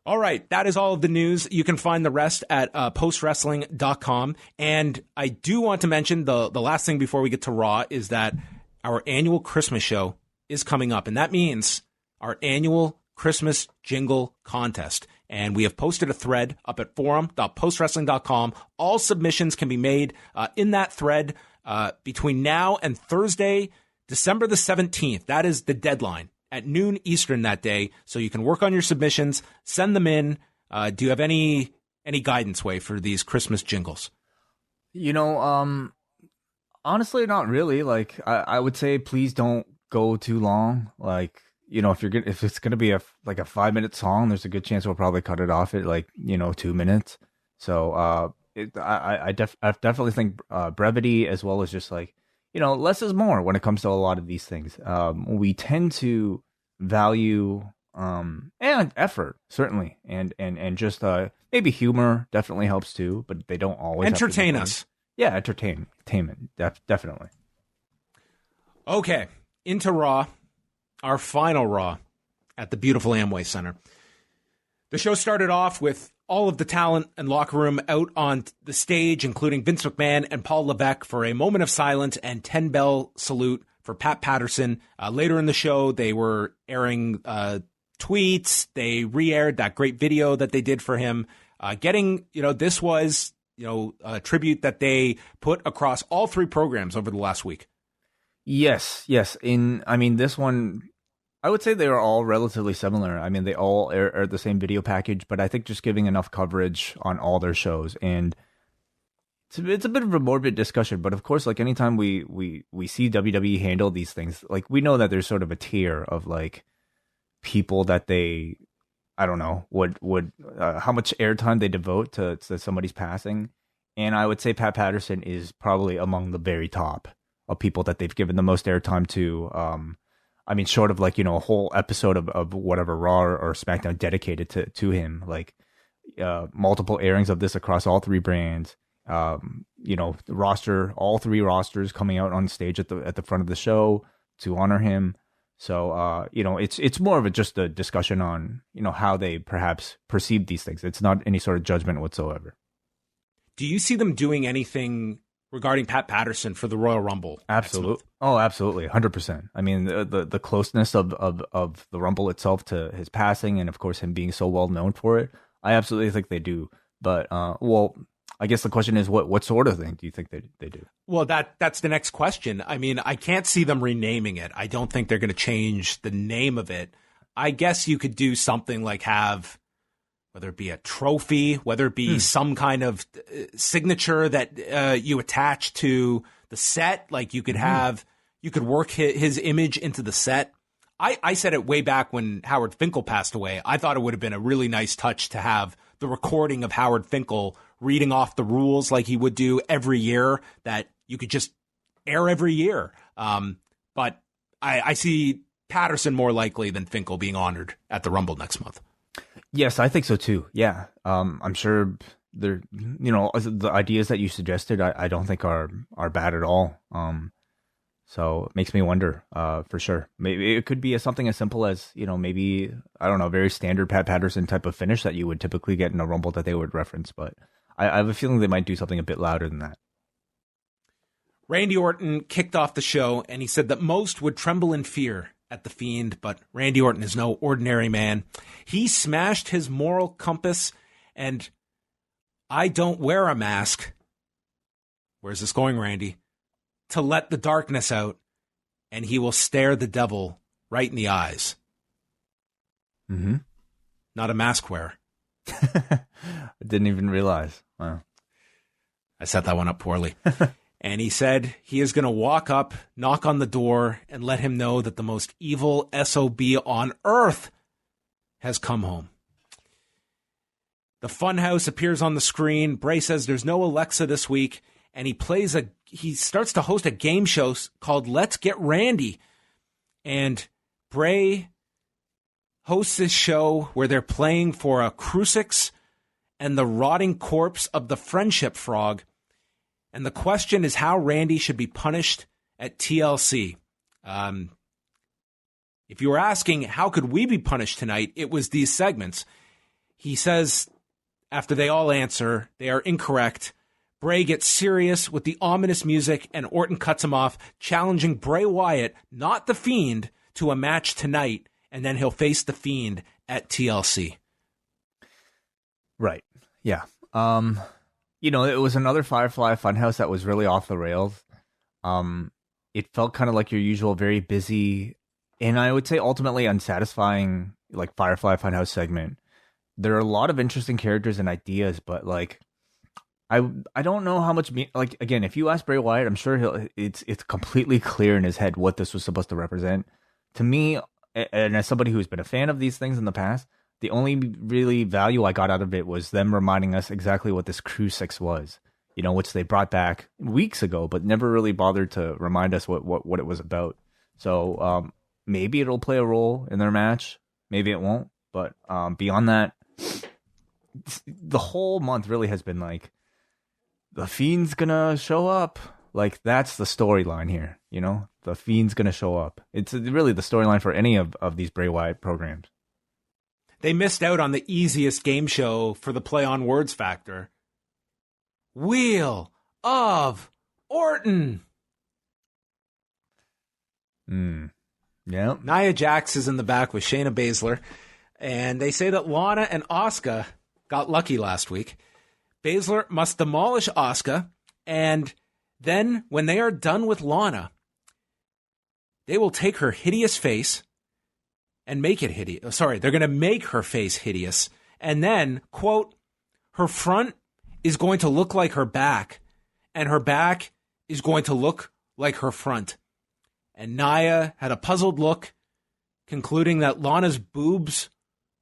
All right, that is all of the news. You can find the rest at postwrestling.com. And I do want to mention the last thing before we get to Raw is that our annual Christmas show is coming up. And that means our annual Christmas jingle contest. And we have posted a thread up at forum.postwrestling.com. All submissions can be made in that thread between now and Thursday, December the 17th. That is the deadline at noon Eastern that day. So you can work on your submissions, send them in. Do you have any guidance, Way, for these Christmas jingles? You know, honestly, not really. Like, I would say please don't go too long. Like, you know, if it's gonna be a 5-minute song, there's a good chance we'll probably cut it off at, like, you know, 2 minutes. So I definitely think brevity, as well as just, like, you know, less is more when it comes to a lot of these things. We tend to value and effort, certainly, and just maybe humor definitely helps too, but they don't always entertain us. Yeah, entertainment, definitely. Okay, into Raw, our final Raw at the beautiful Amway Center. The show started off with all of the talent and locker room out on the stage, including Vince McMahon and Paul Levesque, for a moment of silence and 10-bell salute for Pat Patterson. Later in the show, they were airing tweets. They re-aired that great video that they did for him. This was, a tribute that they put across all three programs over the last week. Yes. This one, I would say they are all relatively similar. I mean, they all air the same video package, but I think just giving enough coverage on all their shows. And it's a bit of a morbid discussion, but of course, like anytime we see WWE handle these things, like we know that there's sort of a tier of like people that they, I don't know, would how much airtime they devote to somebody's passing. And I would say Pat Patterson is probably among the very top of people that they've given the most airtime to. Short of like, a whole episode of whatever Raw or SmackDown dedicated to him, like multiple airings of this across all three brands. The roster, all three rosters coming out on stage at the front of the show to honor him. So, it's more of just a discussion on, how they perhaps perceive these things. It's not any sort of judgment whatsoever. Do you see them doing anything regarding Pat Patterson for the Royal Rumble? Absolutely. Oh, absolutely. 100%. I mean, the closeness of the Rumble itself to his passing, and of course him being so well known for it, I absolutely think they do. But, I guess the question is, what sort of thing do you think they do? Well, that's the next question. I mean, I can't see them renaming it. I don't think they're going to change the name of it. I guess you could do something like have, whether it be a trophy, whether it be some kind of signature that you attach to the set. Like you could have, you could work his image into the set. I said it way back when Howard Finkel passed away. I thought it would have been a really nice touch to have the recording of Howard Finkel reading off the rules like he would do every year, that you could just air every year. But I see Patterson more likely than Finkel being honored at the Rumble next month. Yes, I think so too. Yeah. I'm sure the ideas that you suggested, I don't think are bad at all. So it makes me wonder, for sure. Maybe it could be something as simple as, maybe, I don't know, very standard Pat Patterson type of finish that you would typically get in a Rumble that they would reference. But I have a feeling they might do something a bit louder than that. Randy Orton kicked off the show, and he said that most would tremble in fear at the Fiend, but Randy Orton is no ordinary man. He smashed his moral compass, and I don't wear a mask. Where's this going, Randy? To let the darkness out, and he will stare the devil right in the eyes. Mm-hmm. Not a mask wearer. I didn't even realize. Wow. I set that one up poorly. And he said he is going to walk up, knock on the door, and let him know that the most evil SOB on earth has come home. The Funhouse appears on the screen. Bray says there's no Alexa this week, and he starts to host a game show called Let's Get Randy. And Bray hosts this show where they're playing for a crucifix and the rotting corpse of the friendship frog. And the question is how Randy should be punished at TLC. If you were asking how could we be punished tonight, it was these segments. He says, after they all answer, they are incorrect. Bray gets serious with the ominous music, and Orton cuts him off, challenging Bray Wyatt, not the Fiend, to a match tonight, and then he'll face the Fiend at TLC. Right. Yeah. It was another Firefly Funhouse that was really off the rails. It felt kind of like your usual very busy, and I would say ultimately unsatisfying, like Firefly Funhouse segment. There are a lot of interesting characters and ideas, but like, I don't know how much, like, again, if you ask Bray Wyatt, I'm sure it's completely clear in his head what this was supposed to represent. To me, and as somebody who's been a fan of these things in the past, the only really value I got out of it was them reminding us exactly what this crucifix was, which they brought back weeks ago, but never really bothered to remind us what it was about. So maybe it'll play a role in their match. Maybe it won't. But beyond that, the whole month really has been like, the Fiend's gonna show up. Like, that's the storyline here, The Fiend's gonna show up. It's really the storyline for any of these Bray Wyatt programs. they missed out on the easiest game show for the play on words factor. Wheel of Orton. Yeah. Nia Jax is in the back with Shayna Baszler. And they say that Lana and Asuka got lucky last week. Baszler must demolish Asuka. And then when they are done with Lana, they will take her hideous face and make it hideous. Sorry, they're going to make her face hideous. And then, quote, her front is going to look like her back, and her back is going to look like her front. And Nia had a puzzled look, concluding that Lana's boobs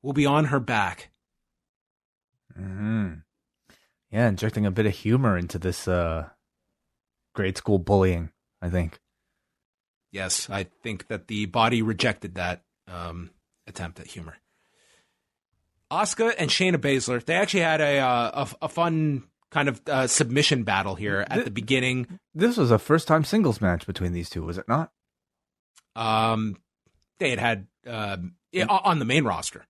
will be on her back. Mm-hmm. Yeah, injecting a bit of humor into this grade school bullying, I think. Yes, I think that the body rejected that attempt at humor. Asuka and Shayna Baszler, they actually had a fun kind of submission battle here at the beginning. This was a first-time singles match between these two, was it not? They had on the main roster.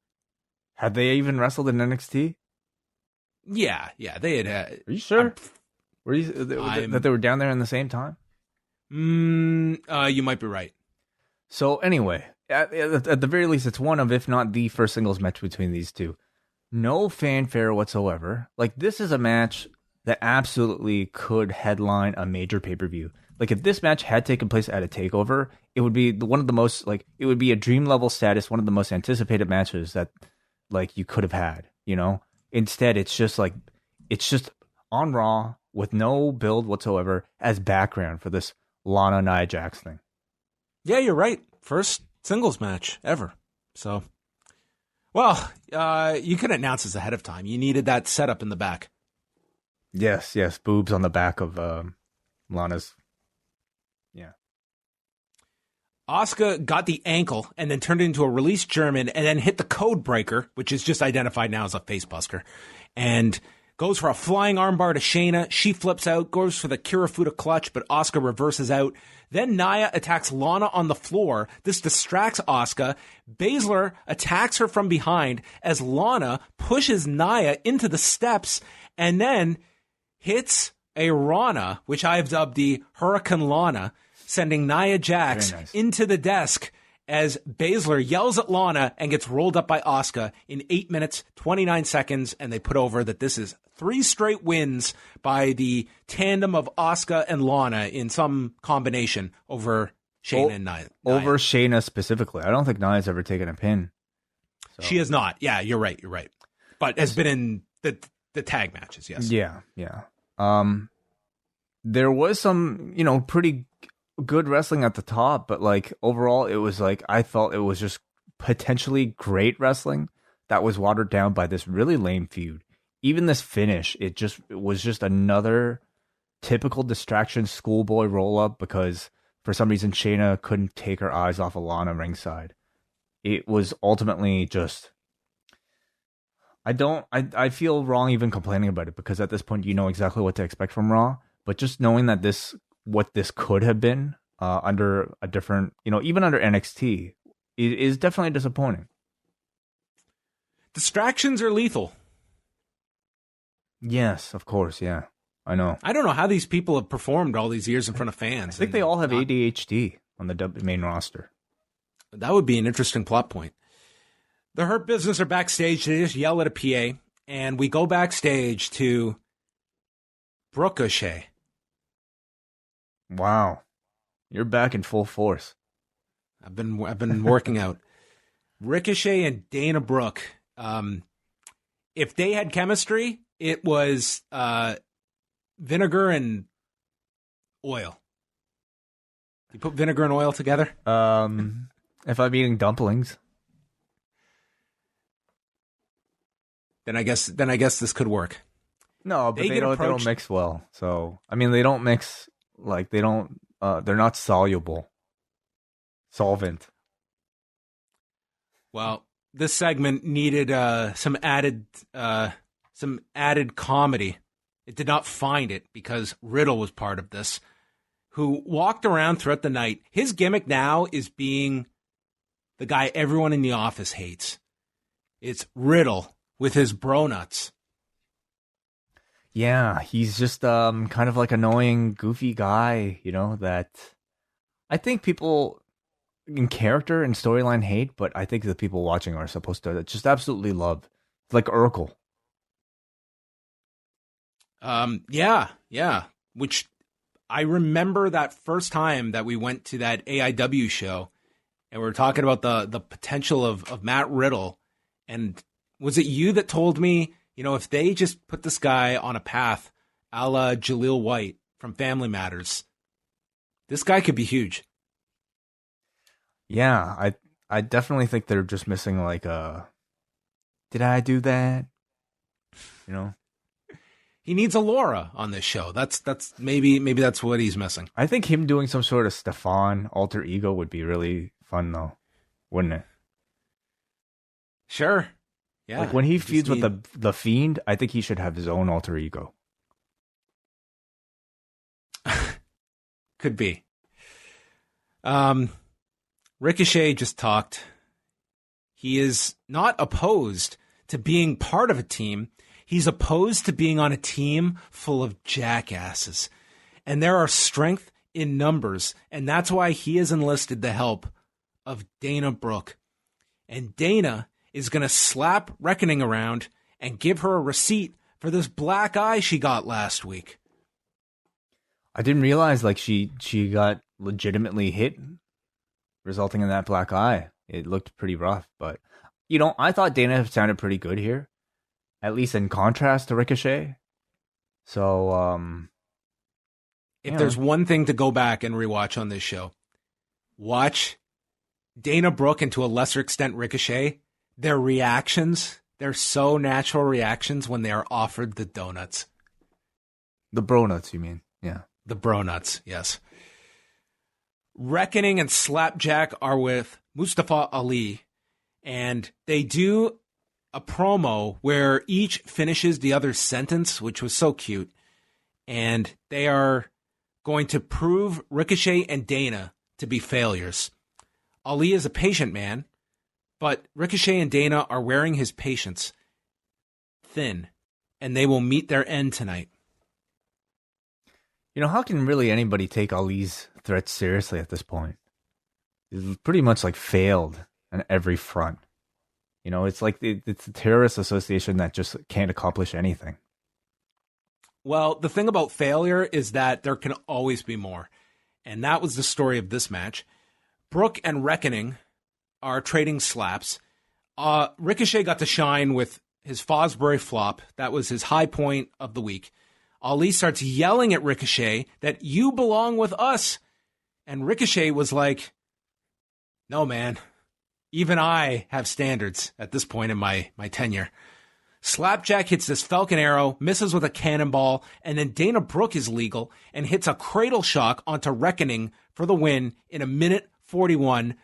Had they even wrestled in NXT? Yeah, they had. Are you sure? That they were down there in the same time? You might be right. So anyway, at the very least, it's one of, if not the first singles match between these two. No fanfare whatsoever. Like, this is a match that absolutely could headline a major pay-per-view. Like, if this match had taken place at a TakeOver, it would be one of the most, like, it would be a dream level status, one of the most anticipated matches that, like, you could have had, you know? Instead, it's just on Raw with no build whatsoever as background for this Lana Nia Jax thing. Yeah, you're right. First singles match ever. So, well, you could announce this ahead of time. You needed that setup in the back. Yes, boobs on the back of Lana's. Yeah. Asuka got the ankle and then turned it into a release German and then hit the code breaker, which is just identified now as a facebuster, and goes for a flying armbar to Shayna. She flips out, goes for the Kirifuda clutch, but Asuka reverses out. Then Nia attacks Lana on the floor. This distracts Asuka. Baszler attacks her from behind as Lana pushes Nia into the steps and then hits a Rana, which I've dubbed the Hurricane Lana, sending Nia Jax into the desk as Baszler yells at Lana and gets rolled up by Asuka in 8 minutes, 29 seconds, and they put over that this is 3 straight wins by the tandem of Asuka and Lana in some combination over Shayna and Nia. Over Shayna specifically. I don't think Nia's ever taken a pin. So. She has not. Yeah, you're right. But has been in the tag matches, yes. Yeah. There was some, pretty good wrestling at the top, but like overall it was like, I thought it was just potentially great wrestling that was watered down by this really lame feud. Even this finish, it was just another typical distraction schoolboy roll up because for some reason Shayna couldn't take her eyes off of Lana ringside. It was ultimately just, I feel wrong even complaining about it because at this point you know exactly what to expect from Raw, but just knowing that what this could have been under a different, even under NXT, is definitely disappointing. Distractions are lethal. Yes, of course, yeah. I know. I don't know how these people have performed all these years in front of fans. I think they all have ADHD on the main roster. That would be an interesting plot point. The Hurt Business are backstage. They just yell at a PA, and we go backstage to Brooke-o-chet. Wow, you're back in full force. I've been working out. Ricochet and Dana Brooke. If they had chemistry, it was vinegar and oil. You put vinegar and oil together? If I'm eating dumplings, then I guess this could work. No, but they don't mix well. So I mean, they don't mix. Like they don't, they're not solvent. Well, this segment needed some added comedy. It did not find it because Riddle was part of this, who walked around throughout the night. His gimmick now is being the guy everyone in the office hates. It's Riddle with his bro nuts. Yeah, he's just kind of like annoying, goofy guy, that I think people in character and storyline hate, but I think the people watching are supposed to just absolutely love. It's like Urkel. Yeah. Which I remember that first time that we went to that AEW show and we were talking about the potential of Matt Riddle. And was it you that told me, if they just put this guy on a path a la Jaleel White from Family Matters, this guy could be huge. Yeah, I definitely think they're just missing like did I do that? He needs a Laura on this show. That's maybe that's what he's missing. I think him doing some sort of Stefan alter ego would be really fun though, wouldn't it? Sure. Yeah. Like when he feuds with the Fiend, I think he should have his own alter ego. Could be. Ricochet just talked. He is not opposed to being part of a team. He's opposed to being on a team full of jackasses. And there are strength in numbers. And that's why he has enlisted the help of Dana Brooke. And Dana is going to slap Reckoning around and give her a receipt for this black eye she got last week. I didn't realize she got legitimately hit, resulting in that black eye. It looked pretty rough, but I thought Dana sounded pretty good here, at least in contrast to Ricochet. So, if there's one thing to go back and rewatch on this show, watch Dana Brooke and to a lesser extent Ricochet. Their reactions, they're so natural reactions when they are offered the donuts. The bro nuts, you mean? Yeah. The bro nuts, yes. Reckoning and Slapjack are with Mustafa Ali, and they do a promo where each finishes the other's sentence, which was so cute. And they are going to prove Ricochet and Dana to be failures. Ali is a patient man, but Ricochet and Dana are wearing his patience thin, and they will meet their end tonight. How can really anybody take Ali's threats seriously at this point? He's pretty much failed on every front. It's like it's a terrorist association that just can't accomplish anything. Well, the thing about failure is that there can always be more. And that was the story of this match. Brooke and Reckoning are trading slaps. Ricochet got to shine with his Fosbury flop. That was his high point of the week. Ali starts yelling at Ricochet that you belong with us. And Ricochet was like, no, man. Even I have standards at this point in my tenure. Slapjack hits this Falcon Arrow, misses with a cannonball, and then Dana Brooke is legal and hits a cradle shock onto Reckoning for the win in 1:41.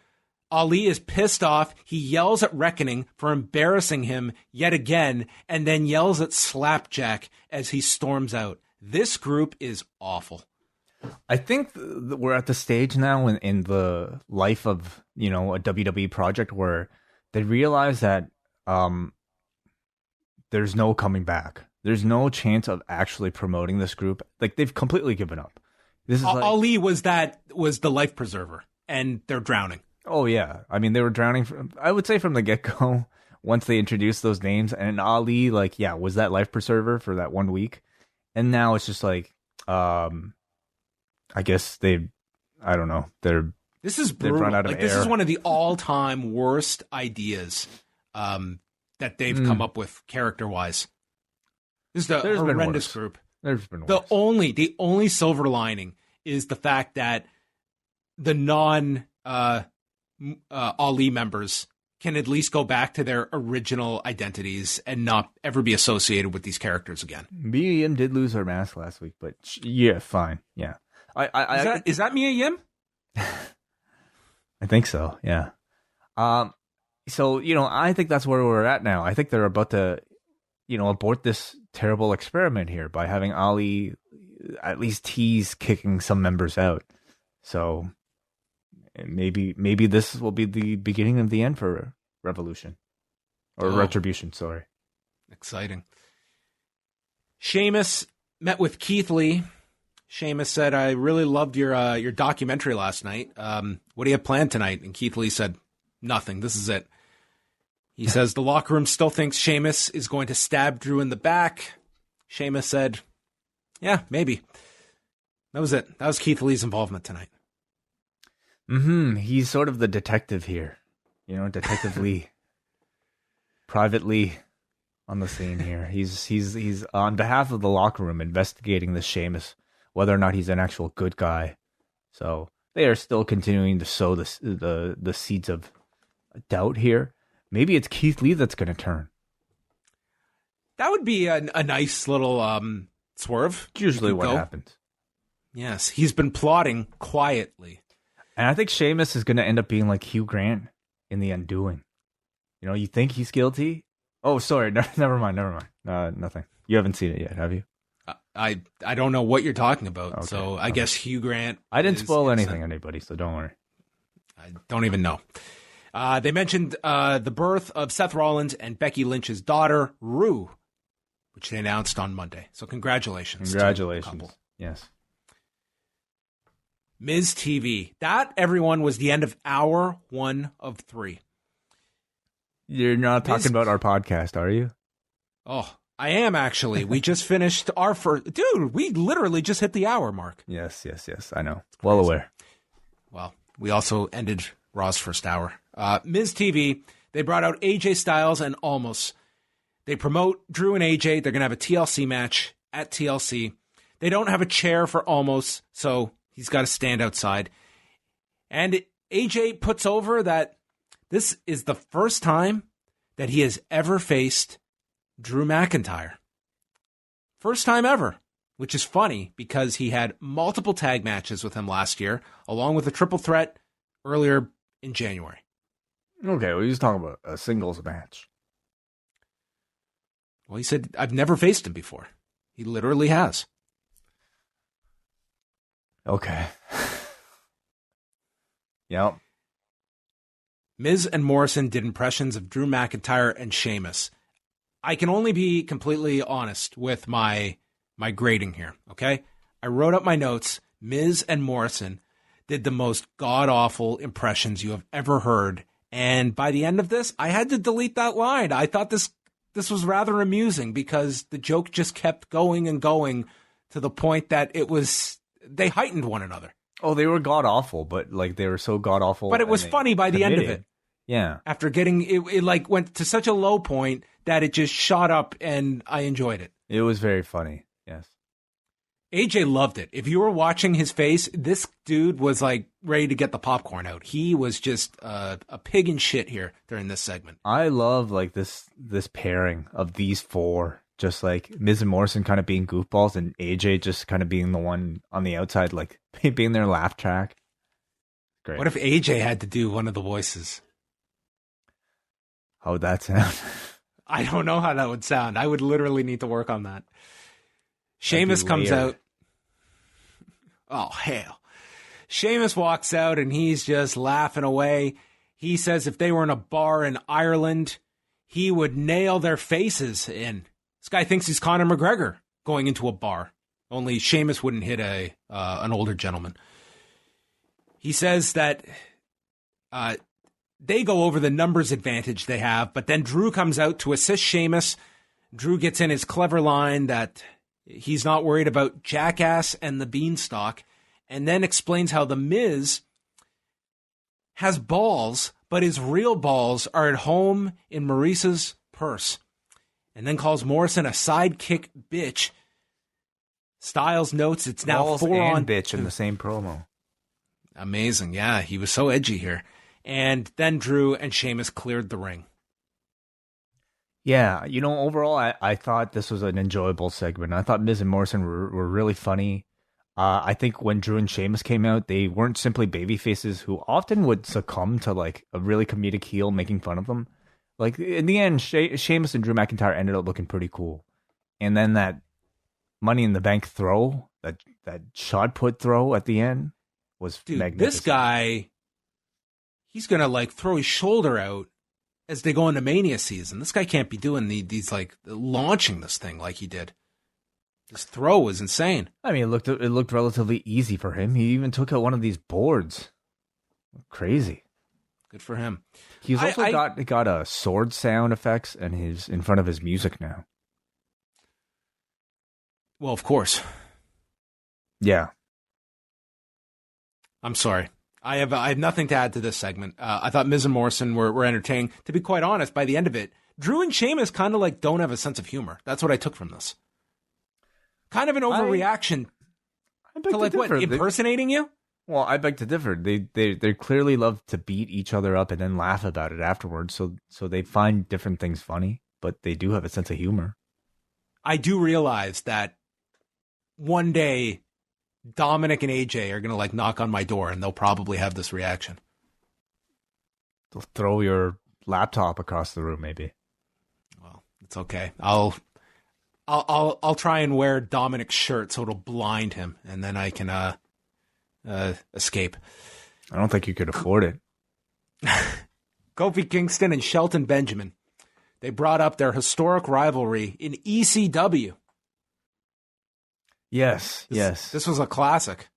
Ali is pissed off. He yells at Reckoning for embarrassing him yet again, and then yells at Slapjack as he storms out. This group is awful. I think we're at the stage now in the life of, a WWE project where they realize that there's no coming back. There's no chance of actually promoting this group. They've completely given up. This is Ali was the life preserver, and they're drowning. Oh, yeah. I mean, they were drowning, I would say from the get-go, once they introduced those names. And Ali, was that life preserver for that 1 week. And now it's just I guess I don't know. This is brutal. Run out of air. This is one of the all-time worst ideas that they've come up with character-wise. This is the horrendous group. There's been worse. The only silver lining is the fact that the non Ali members can at least go back to their original identities and not ever be associated with these characters again. Mia Yim did lose her mask last week, but yeah, fine. Yeah. Is that Mia Yim? I think so, yeah. So, I think that's where we're at now. I think they're about to, abort this terrible experiment here by having Ali at least tease kicking some members out. So maybe this will be the beginning of the end for Revolution. Or Retribution, sorry. Exciting. Sheamus met with Keith Lee. Sheamus said, I really loved your documentary last night. What do you have planned tonight? And Keith Lee said, nothing. This is it. He says the locker room still thinks Sheamus is going to stab Drew in the back. Sheamus said, yeah, maybe. That was it. That was Keith Lee's involvement tonight. He's sort of the detective here. Detective Lee. Private Lee on the scene here. He's on behalf of the locker room investigating the Sheamus, whether or not he's an actual good guy. So they are still continuing to sow the seeds of doubt here. Maybe it's Keith Lee that's going to turn. That would be a nice little swerve. It's usually what happens. Yes, he's been plotting quietly. And I think Sheamus is going to end up being like Hugh Grant in The Undoing. You think he's guilty? Oh, sorry. Never mind. Nothing. You haven't seen it yet, have you? I don't know what you're talking about. Okay, so I guess Hugh Grant. I didn't spoil anything, anybody, so don't worry. I don't even know. They mentioned the birth of Seth Rollins and Becky Lynch's daughter, Rue, which they announced on Monday. So congratulations. Congratulations. To the couple. Yes. Miz TV. That, everyone, was the end of hour 1 of 3. You're not talking about our podcast, are you? Oh, I am actually. We just finished our first... Dude, we literally just hit the hour mark. Yes. I know. Well aware. Well, we also ended Raw's first hour. Miz TV, they brought out AJ Styles and Almost. They promote Drew and AJ. They're going to have a TLC match at TLC. They don't have a chair for Almost, so he's got to stand outside. And AJ puts over that this is the first time that he has ever faced Drew McIntyre. First time ever, which is funny because he had multiple tag matches with him last year, along with a triple threat earlier in January. Okay, well, he's talking about a singles match. Well, he said, I've never faced him before. He literally has. Okay. Yep. Miz and Morrison did impressions of Drew McIntyre and Sheamus. I can only be completely honest with my grading here, okay? I wrote up my notes. Miz and Morrison did the most god-awful impressions you have ever heard. And by the end of this, I had to delete that line. I thought this was rather amusing because the joke just kept going and going to the point that they heightened one another. Oh, they were god-awful, but they were so god-awful. But it was funny by the end of it. Yeah. After getting, it went to such a low point that it just shot up and I enjoyed it. It was very funny, yes. AJ loved it. If you were watching his face, this dude was ready to get the popcorn out. He was just a pig in shit here during this segment. I love this pairing of these four, just Miz and Morrison kind of being goofballs and AJ just kind of being the one on the outside, being their laugh track. Great. What if AJ had to do one of the voices? How would that sound? I don't know how that would sound. I would literally need to work on that. Sheamus comes out. Oh, hell. Sheamus walks out and he's just laughing away. He says if they were in a bar in Ireland, he would nail their faces in. This guy thinks he's Conor McGregor going into a bar. Only Sheamus wouldn't hit an older gentleman. He says that they go over the numbers advantage they have, but then Drew comes out to assist Sheamus. Drew gets in his clever line that he's not worried about Jackass and the Beanstalk, and then explains how The Miz has balls, but his real balls are at home in Maurice's purse, and then calls Morrison a sidekick bitch. Styles notes it's now balls 4 and on bitch in the same promo. Amazing, yeah, he was so edgy here. And then Drew and Sheamus cleared the ring. Yeah, overall, I thought this was an enjoyable segment. I thought Miz and Morrison were really funny. I think when Drew and Sheamus came out, they weren't simply baby faces who often would succumb to a really comedic heel making fun of them. In the end, Sheamus and Drew McIntyre ended up looking pretty cool. And then that Money in the Bank throw, that shot put throw at the end was magnificent. This guy, he's going to throw his shoulder out as they go into Mania season. This guy can't be doing these like launching this thing like he did. His throw was insane. I mean, it looked relatively easy for him. He even took out one of these boards. Crazy. Good for him. He's also got a sword sound effects and he's in front of his music now. Well, of course. Yeah. I'm sorry. I have nothing to add to this segment. I thought Miz and Morrison were entertaining. To be quite honest, by the end of it, Drew and Sheamus kind of like don't have a sense of humor. That's what I took from this. Kind of an overreaction to like what, impersonating you? Well, I beg to differ. They clearly love to beat each other up and then laugh about it afterwards. So they find different things funny, but they do have a sense of humor. I do realize that one day Dominic and AJ are going to like knock on my door and they'll probably have this reaction. They'll throw your laptop across the room, maybe. Well, it's okay. I'll try and wear Dominic's shirt so it'll blind him, and then I can escape. I don't think you could afford it. Kofi Kingston and Shelton Benjamin. They brought up their historic rivalry in ECW. Yes. This was a classic.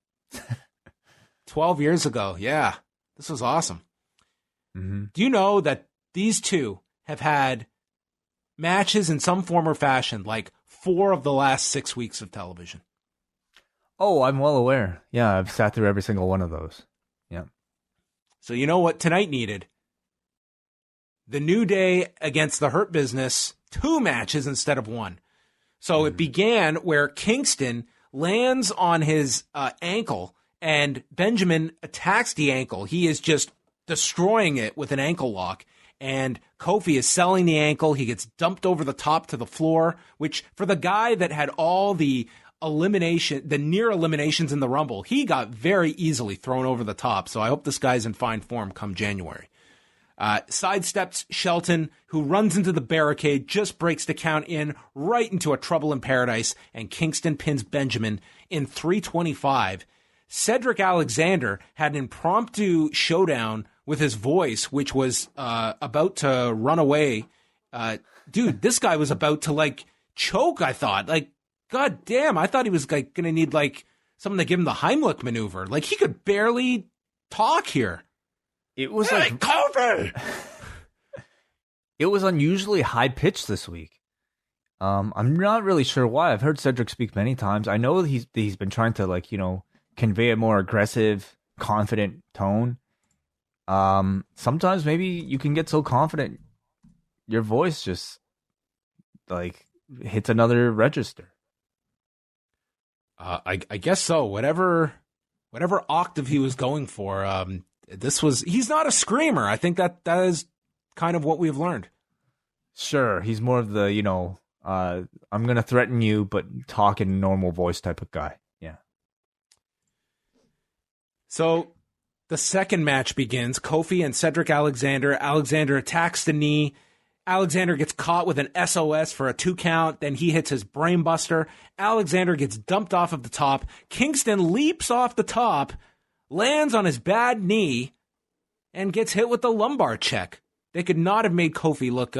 12 years ago. Yeah. This was awesome. Mm-hmm. Do you know that these two have had matches in some form or fashion like 4 of the last 6 weeks of television? Oh, I'm well aware. Yeah, I've sat through every single one of those. Yeah. So you know what tonight needed? The New Day against the Hurt Business, 2 matches instead of 1. So it began where Kingston lands on his ankle and Benjamin attacks the ankle. He is just destroying it with an ankle lock. And Kofi is selling the ankle. He gets dumped over the top to the floor, which for the guy that had all the near eliminations in the Rumble, he got very easily thrown over the top. So I hope this guy's in fine form come January. Sidesteps Shelton, who runs into the barricade, just breaks the count in right into a Trouble in Paradise, and Kingston pins Benjamin in 325. Cedric Alexander had an impromptu showdown with his voice, which was about to run away. Dude, this guy was about to like choke, I thought. Like, god damn, I thought he was like gonna need like someone to give him the Heimlich maneuver. Like, he could barely talk here. It was like Kofi! It was unusually high pitched this week. I'm not really sure why. I've heard Cedric speak many times. I know he's been trying to like, convey a more aggressive, confident tone. Sometimes maybe you can get so confident your voice just like hits another register. I guess so. Whatever octave he was going for, he's not a screamer. I think that is kind of what we've learned. Sure. He's more of the, I'm going to threaten you, but talk in normal voice type of guy. Yeah. So the second match begins. Kofi and Cedric Alexander. Alexander attacks the knee. Alexander gets caught with an SOS for a 2 count. Then he hits his brainbuster. Alexander gets dumped off of the top. Kingston leaps off the top, lands on his bad knee, and gets hit with the lumbar check. They could not have made Kofi look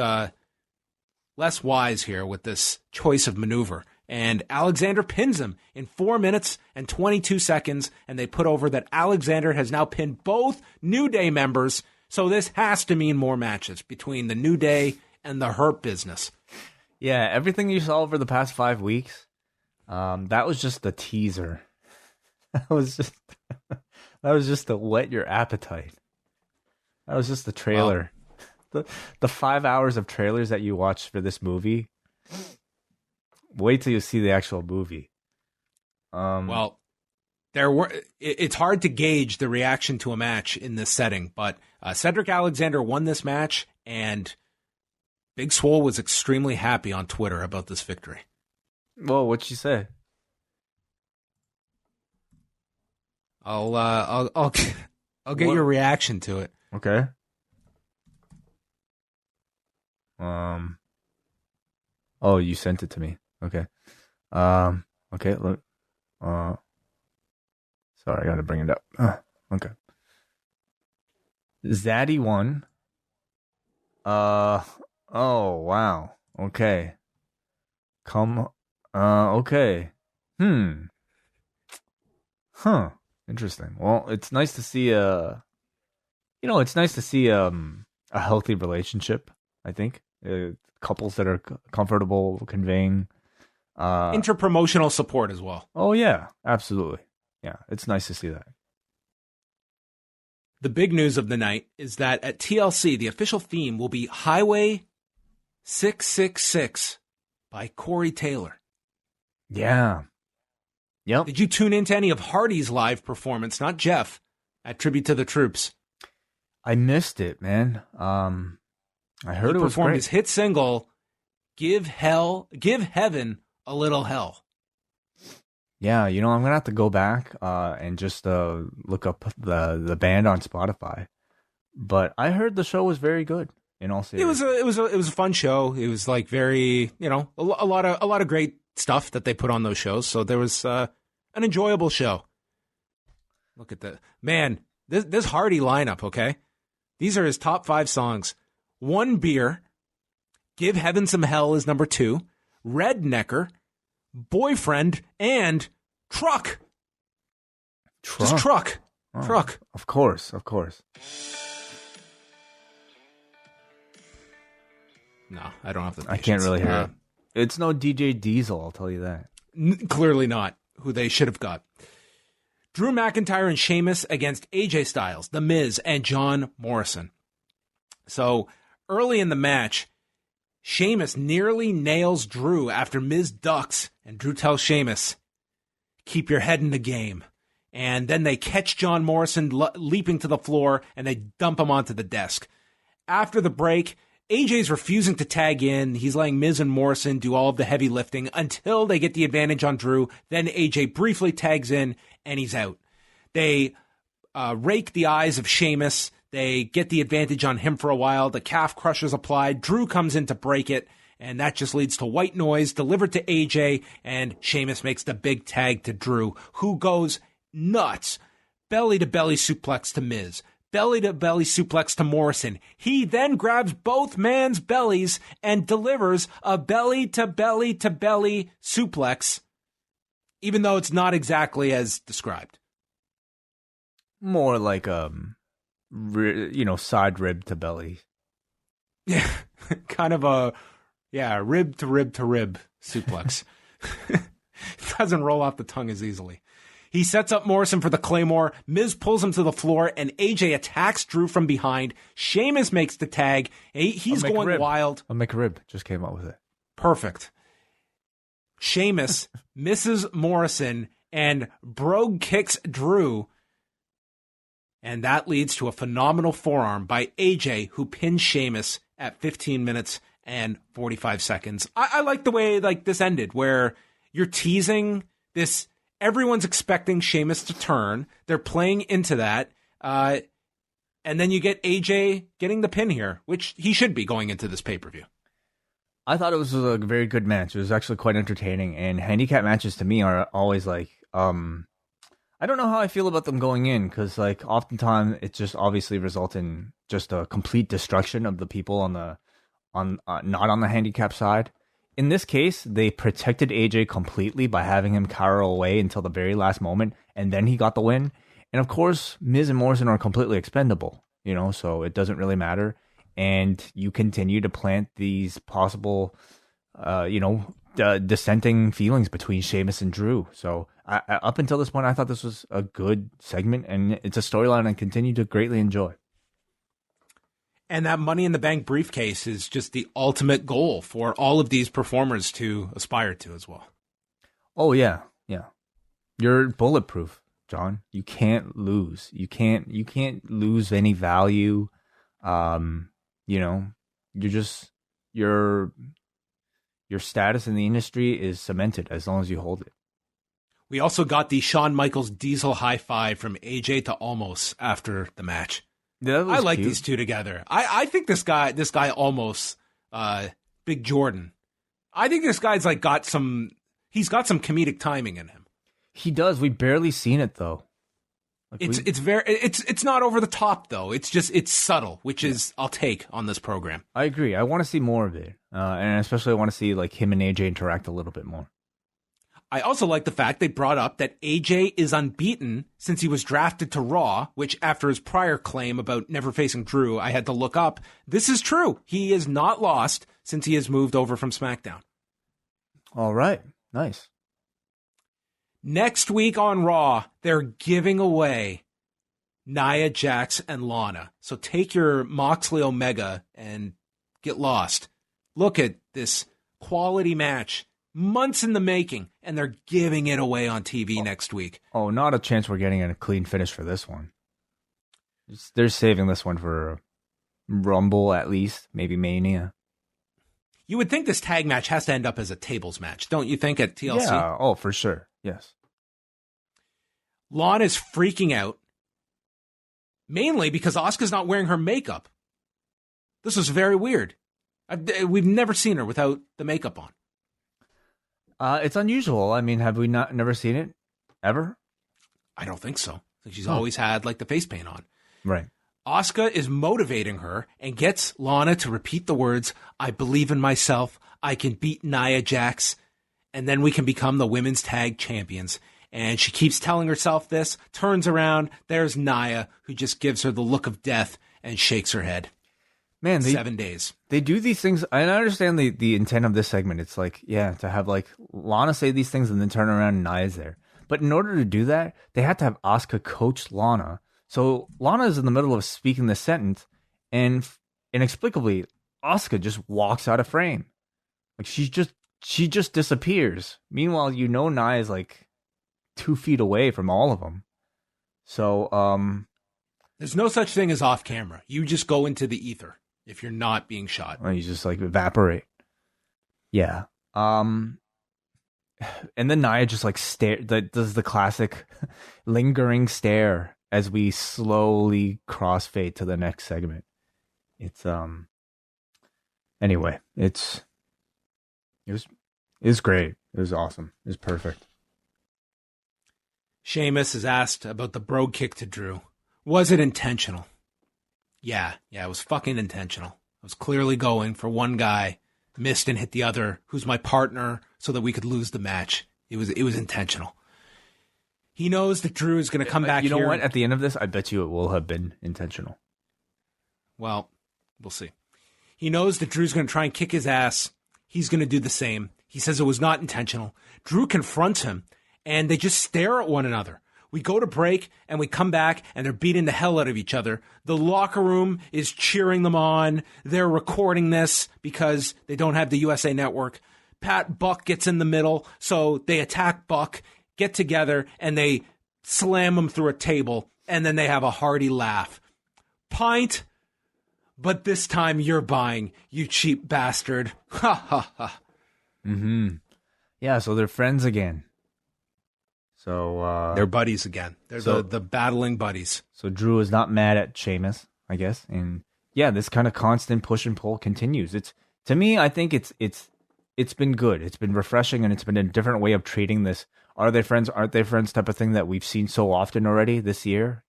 less wise here with this choice of maneuver. And Alexander pins him in 4 minutes and 22 seconds, and they put over that Alexander has now pinned both New Day members, so this has to mean more matches between the New Day and the Hurt Business. Yeah, everything you saw over the past 5 weeks, that was just a teaser. That was just to whet your appetite. That was just the trailer. The 5 hours of trailers that you watched for this movie. Wait till you see the actual movie. Well, it's hard to gauge the reaction to a match in this setting, but Cedric Alexander won this match, and Big Swole was extremely happy on Twitter about this victory. Well, what'd she say? I'll get your reaction to it. Okay. Oh, you sent it to me. Okay. Okay. Look. Sorry, I gotta bring it up. Okay. Zaddy won. Oh, wow. Okay. Okay. Huh. Interesting. Well, it's nice to see a healthy relationship, I think. Couples that are comfortable conveying Interpromotional support as well. Oh yeah, absolutely. Yeah, it's nice to see that. The big news of the night is that at TLC, the official theme will be Highway 666 by Corey Taylor. Yeah. Yep. Did you tune into any of Hardy's live performance, not Jeff, at Tribute to the Troops? I missed it, man. I heard he it was performed great. his hit single, Give Heaven a Little Hell. Yeah, I'm gonna have to go back and just look up the band on Spotify. But I heard the show was very good. In all seriousness, it was a fun show. It was like very, a lot of great stuff that they put on those shows. So there was an enjoyable show. Look at the man. This Hardy lineup. Okay, these are his top 5 songs. One Beer, Give Heaven Some Hell is number 2. Rednecker, Boyfriend, and Truck. Just Truck. Oh, Truck. Of course. No, I don't have the patience. I can't really hear it. It's no DJ Diesel, I'll tell you that. Clearly not, who they should have got. Drew McIntyre and Sheamus against AJ Styles, The Miz, and John Morrison. So, early in the match, Sheamus nearly nails Drew after Miz ducks, and Drew tells Sheamus, keep your head in the game. And then they catch John Morrison leaping to the floor, and they dump him onto the desk. After the break, AJ's refusing to tag in. He's letting Miz and Morrison do all of the heavy lifting until they get the advantage on Drew. Then AJ briefly tags in, and he's out. They rake the eyes of Sheamus. They get the advantage on him for a while. The calf crusher's applied. Drew comes in to break it, and that just leads to white noise delivered to AJ, and Sheamus makes the big tag to Drew, who goes nuts. Belly-to-belly suplex to Miz. Belly-to-belly suplex to Morrison. He then grabs both man's bellies and delivers a belly-to-belly-to-belly suplex, even though it's not exactly as described. More like side rib to belly. Yeah, kind of a rib to rib to rib suplex. It doesn't roll off the tongue as easily. He sets up Morrison for the Claymore. Miz pulls him to the floor, and AJ attacks Drew from behind. Sheamus makes the tag. He's going wild. A McRib just came up with it. Perfect. Sheamus misses Morrison, and Brogue kicks Drew. And that leads to a phenomenal forearm by AJ, who pins Sheamus at 15 minutes and 45 seconds. I like the way this ended, where you're teasing this. Everyone's expecting Sheamus to turn. They're playing into that. And then you get AJ getting the pin here, which he should be going into this pay-per-view. I thought it was a very good match. It was actually quite entertaining. And handicap matches to me are always I don't know how I feel about them going in, because oftentimes it just obviously results in just a complete destruction of the people not on the handicap side. In this case, they protected AJ completely by having him cower away until the very last moment, and then he got the win. And of course, Miz and Morrison are completely expendable, so it doesn't really matter. And you continue to plant these possible, dissenting feelings between Sheamus and Drew. So up until this point, I thought this was a good segment, and it's a storyline I continue to greatly enjoy. And that Money in the Bank briefcase is just the ultimate goal for all of these performers to aspire to as well. Oh, yeah. Yeah. You're bulletproof, John. You can't lose. You can't lose any value. Your status in the industry is cemented as long as you hold it. We also got the Shawn Michaels Diesel high five from AJ to Almost after the match. Yeah, I like cute. these two together. I think this guy Almost, Big Jordan, I think this guy's he's got some comedic timing in him. He does. We barely seen it though. Like it's not over the top though. It's subtle, which is I'll take on this program. I agree. I want to see more of it, and especially I want to see like him and AJ interact a little bit more. I also like the fact they brought up that AJ is unbeaten since he was drafted to Raw, which after his prior claim about never facing Drew, I had to look up. This is true. He is not lost since he has moved over from SmackDown. All right. Nice. Next week on Raw, they're giving away Nia Jax and Lana. So take your Moxley Omega and get lost. Look at this quality match. Months in the making, and they're giving it away on TV next week. Oh, not a chance we're getting a clean finish for this one. They're saving this one for Rumble at least, maybe Mania. You would think this tag match has to end up as a tables match, don't you think, at TLC? Yeah, oh, for sure, yes. Lana's freaking out, mainly because Asuka's not wearing her makeup. This is very weird. We've never seen her without the makeup on. It's unusual. I mean, have we never seen it ever? I don't think so. I think she's always had like the face paint on. Right. Asuka is motivating her and gets Lana to repeat the words, "I believe in myself. I can beat Nia Jax, and then we can become the women's tag champions." And she keeps telling herself this, turns around, there's Nia, who just gives her the look of death and shakes her head. Man, 7 days. They do these things. I understand the intent of this segment. It's like, yeah, to have like Lana say these things and then turn around and Nia's there. But in order to do that, they had to have Asuka coach Lana. So Lana is in the middle of speaking this sentence, and inexplicably, Asuka just walks out of frame. Like she just disappears. Meanwhile, Nia is like 2 feet away from all of them. So, there's no such thing as off camera. You just go into the ether if you're not being shot. Well, you just like evaporate. Yeah. And then Nia just like does the classic lingering stare as we slowly crossfade to the next segment. It's anyway, it was great. It was awesome. It was perfect. Sheamus is asked about the bro kick to Drew. Was it intentional? Yeah, it was fucking intentional. I was clearly going for one guy, missed and hit the other, who's my partner, so that we could lose the match. It was intentional. He knows that Drew is going to come back here. You know what? At the end of this, I bet you it will have been intentional. Well, we'll see. He knows that Drew's going to try and kick his ass. He's going to do the same. He says it was not intentional. Drew confronts him, and they just stare at one another. We go to break, and we come back, and they're beating the hell out of each other. The locker room is cheering them on. They're recording this because they don't have the USA Network. Buck gets in the middle, so they attack Buck, get together, and they slam him through a table, and then they have a hearty laugh. Pint, but this time you're buying, you cheap bastard. Ha, ha, ha. Mm-hmm. Yeah, so they're friends again. So they're buddies again. They're the battling buddies. So Drew is not mad at Sheamus, I guess. And yeah, this kind of constant push and pull continues. It's, to me, I think it's been good. It's been refreshing, and it's been a different way of treating this are they friends, aren't they friends type of thing that we've seen so often already this year,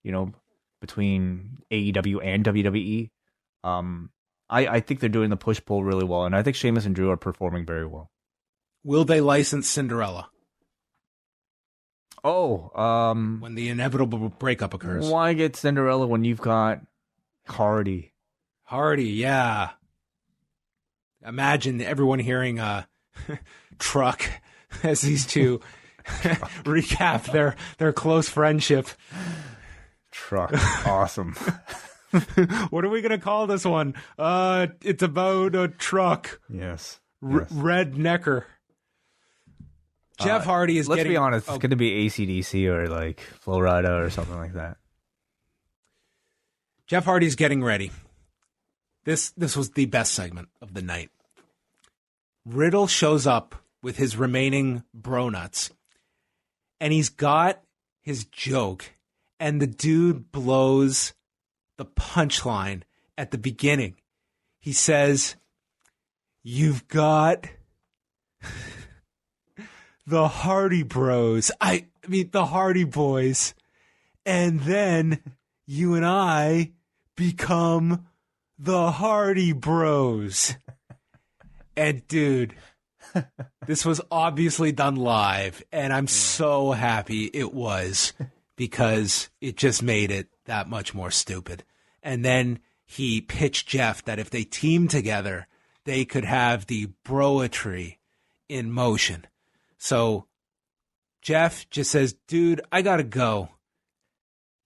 between AEW and WWE. I think they're doing the push pull really well, and I think Sheamus and Drew are performing very well. Will they license Cinderella? Oh, when the inevitable breakup occurs. Why get Cinderella when you've got Hardy? Hardy, yeah. Imagine everyone hearing Truck as these two recap their close friendship. Truck, awesome. What are we gonna call this one? It's about a truck. Yes. Red Necker. Jeff Hardy is let's be honest, it's going to be AC/DC or like Flo Rida or something like that. Jeff Hardy's getting ready. This was the best segment of the night. Riddle shows up with his remaining bro nuts, and he's got his joke, and the dude blows the punchline at the beginning. He says, "You've got the Hardy Bros. I mean, the Hardy Boys. and then you and I become the Hardy Bros. And dude, this was obviously done live, and I'm so happy it was, because it just made it that much more stupid. And then he pitched Jeff that if they teamed together, they could have the Bro-o-chet in motion. So Jeff just says, dude, I gotta go.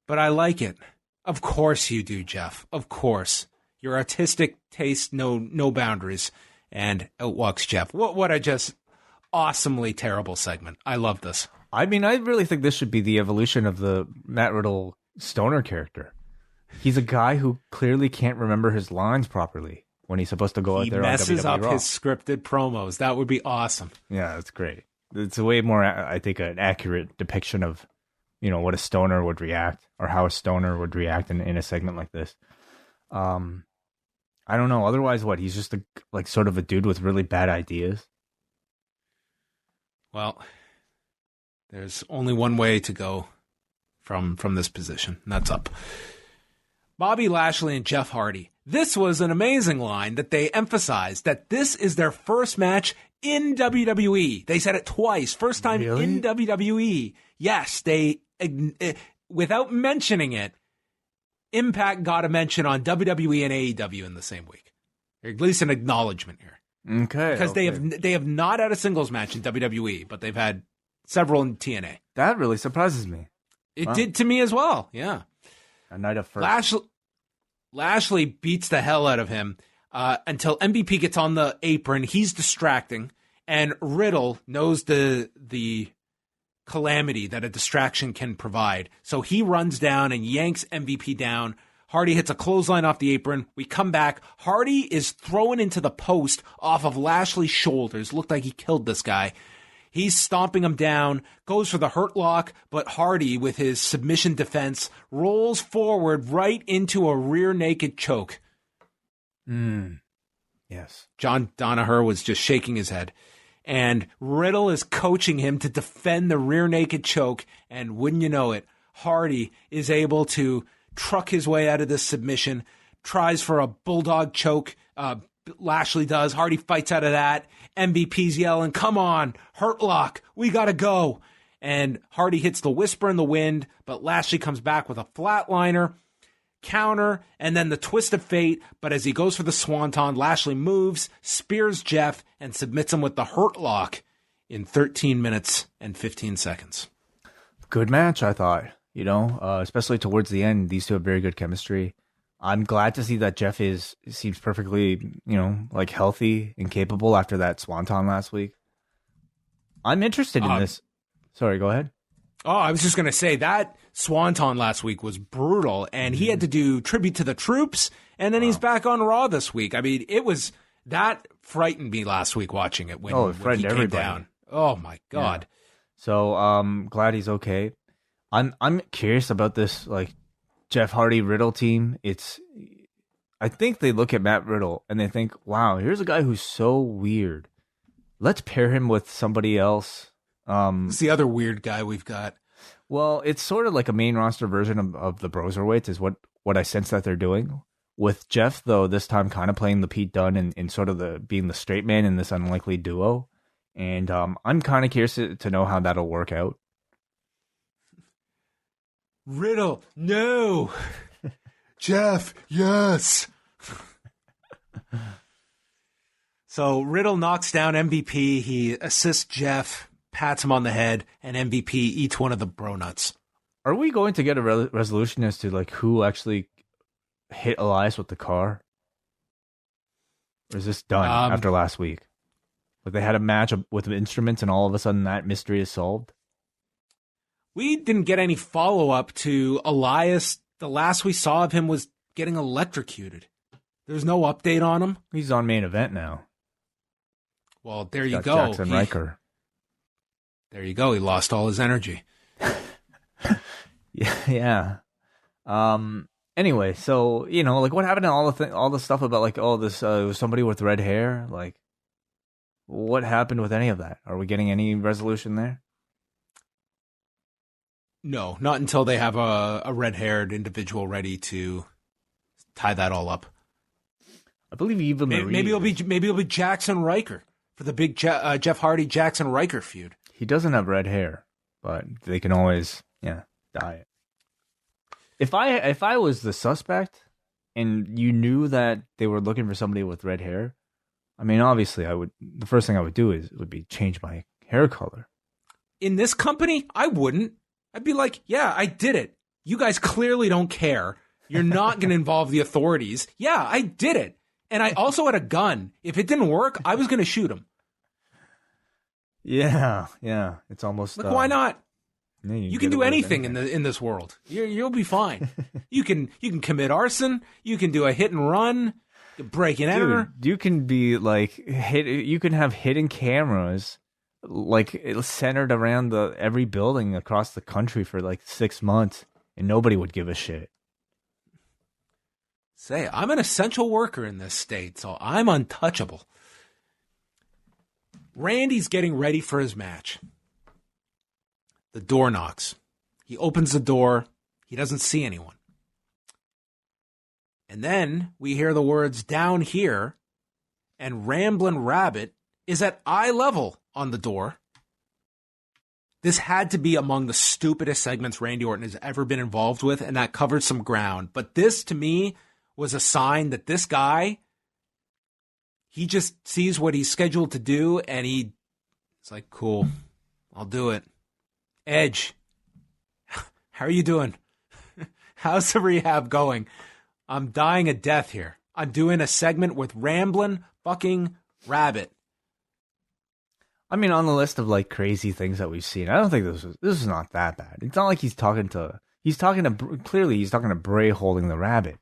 But I like it. Of course you do, Jeff. Of course. Your artistic taste, no boundaries. And out walks Jeff. What a just awesomely terrible segment. I love this. I mean, I really think this should be the evolution of the Matt Riddle stoner character. He's a guy who clearly can't remember his lines properly when he's supposed to go out there on WWE Raw. He messes up his scripted promos. That would be awesome. Yeah, that's great. It's a way more, I think, an accurate depiction of, what a stoner would react, or how a stoner would react in a segment like this. I don't know. Otherwise, what? He's just sort of a dude with really bad ideas. Well, there's only one way to go from this position, and that's up. Bobby Lashley and Jeff Hardy. This was an amazing line that they emphasized, that this is their first match in WWE. They said it twice. First time in WWE. Yes, they, without mentioning it, Impact got a mention on WWE and AEW in the same week. Or at least an acknowledgement here. Okay. Because they have not had a singles match in WWE, but they've had several in TNA. That really surprises me. It did to me as well, yeah. A night of first. Lashley beats the hell out of him until MVP gets on the apron. He's distracting, and Riddle knows the calamity that a distraction can provide. So he runs down and yanks MVP down. Hardy hits a clothesline off the apron. We come back. Hardy is thrown into the post off of Lashley's shoulders. Looked like he killed this guy. He's stomping him down, goes for the hurt lock, but Hardy, with his submission defense, rolls forward right into a rear naked choke. Yes. John Danaher was just shaking his head. And Riddle is coaching him to defend the rear naked choke. And wouldn't you know it, Hardy is able to truck his way out of this submission, tries for a bulldog choke. Lashley does. Hardy fights out of that. MVP's yelling, come on, hurt lock, we gotta go. And Hardy hits the whisper in the wind, but Lashley comes back with a flatliner, counter, and then the twist of fate. But as he goes for the swanton, Lashley moves, spears Jeff, and submits him with the hurt lock in 13 minutes and 15 seconds. Good match, I thought. Especially towards the end, these two have very good chemistry. I'm glad to see that Jeff seems perfectly, healthy and capable after that swanton last week. I'm interested in this. Sorry, go ahead. Oh, I was just going to say that swanton last week was brutal, and he had to do tribute to the troops, and then he's back on Raw this week. I mean, that frightened me last week watching it when he came down. Oh my God. Yeah. So glad he's okay. I'm curious about this, Jeff Hardy Riddle team. I think they look at Matt Riddle and they think, wow, here's a guy who's so weird. Let's pair him with somebody else. It's the other weird guy we've got. Well, it's sort of like a main roster version of the Broserweights is what I sense that they're doing. With Jeff, though, this time kind of playing the Pete Dunne and sort of being the straight man in this unlikely duo. And I'm kind of curious to know how that'll work out. Riddle, no. Jeff, yes. So Riddle knocks down MVP. He assists Jeff, pats him on the head, and MVP eats one of the bro nuts. Are we going to get a resolution as to who actually hit Elias with the car? Or is this done after last week? They had a match with instruments, and all of a sudden that mystery is solved. We didn't get any follow-up to Elias. The last we saw of him was getting electrocuted. There's no update on him. He's on main event now. Well, there you go. Jackson Riker. There you go. He lost all his energy. Yeah. Anyway, so, what happened to all the stuff about, this was somebody with red hair? What happened with any of that? Are we getting any resolution there? No, not until they have a red-haired individual ready to tie that all up. I believe even maybe it'll be Jackson Riker for the big Jeff Hardy Jackson Riker feud. He doesn't have red hair, but they can always dye it. If I was the suspect and you knew that they were looking for somebody with red hair, I mean, obviously the first thing I would do would be change my hair color. In this company, I wouldn't. I'd be like, yeah, I did it. You guys clearly don't care. You're not going to involve the authorities. Yeah, I did it. And I also had a gun. If it didn't work, I was going to shoot him. Yeah. It's almost like, why not? You can do anything in this world. You'll be fine. You can commit arson. You can do a hit and run. Break and enter. You can be like you can have hidden cameras like centered around every building across the country for like 6 months, and nobody would give a shit. Say, I'm an essential worker in this state, so I'm untouchable. Randy's getting ready for his match. The door knocks. He opens the door. He doesn't see anyone. And then we hear the words "down here," and Ramblin' Rabbit is at eye level on the door. This had to be among the stupidest segments Randy Orton has ever been involved with, and that covered some ground. But this, to me, was a sign that this guy, he just sees what he's scheduled to do, and it's like, cool, I'll do it. Edge, how are you doing? How's the rehab going? I'm dying a death here. I'm doing a segment with Ramblin' fucking Rabbit. I mean, on the list of like crazy things that we've seen, I don't think this is not that bad. It's not like he's talking to Bray holding the rabbit.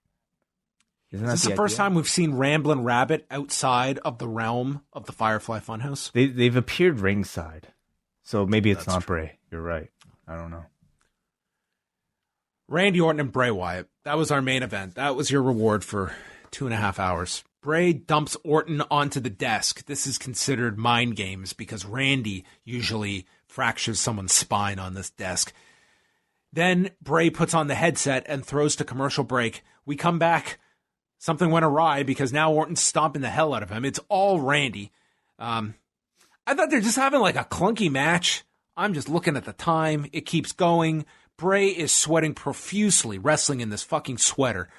Is this the first time we've seen Ramblin' Rabbit outside of the realm of the Firefly Funhouse? They've appeared ringside, so maybe it's not true. Bray. You're right. I don't know. Randy Orton and Bray Wyatt. That was our main event. That was your reward for 2.5 hours. Bray dumps Orton onto the desk. This is considered mind games because Randy usually fractures someone's spine on this desk. Then Bray puts on the headset and throws to commercial break. We come back. Something went awry because now Orton's stomping the hell out of him. It's all Randy. I thought they're just having like a clunky match. I'm just looking at the time. It keeps going. Bray is sweating profusely, wrestling in this fucking sweater.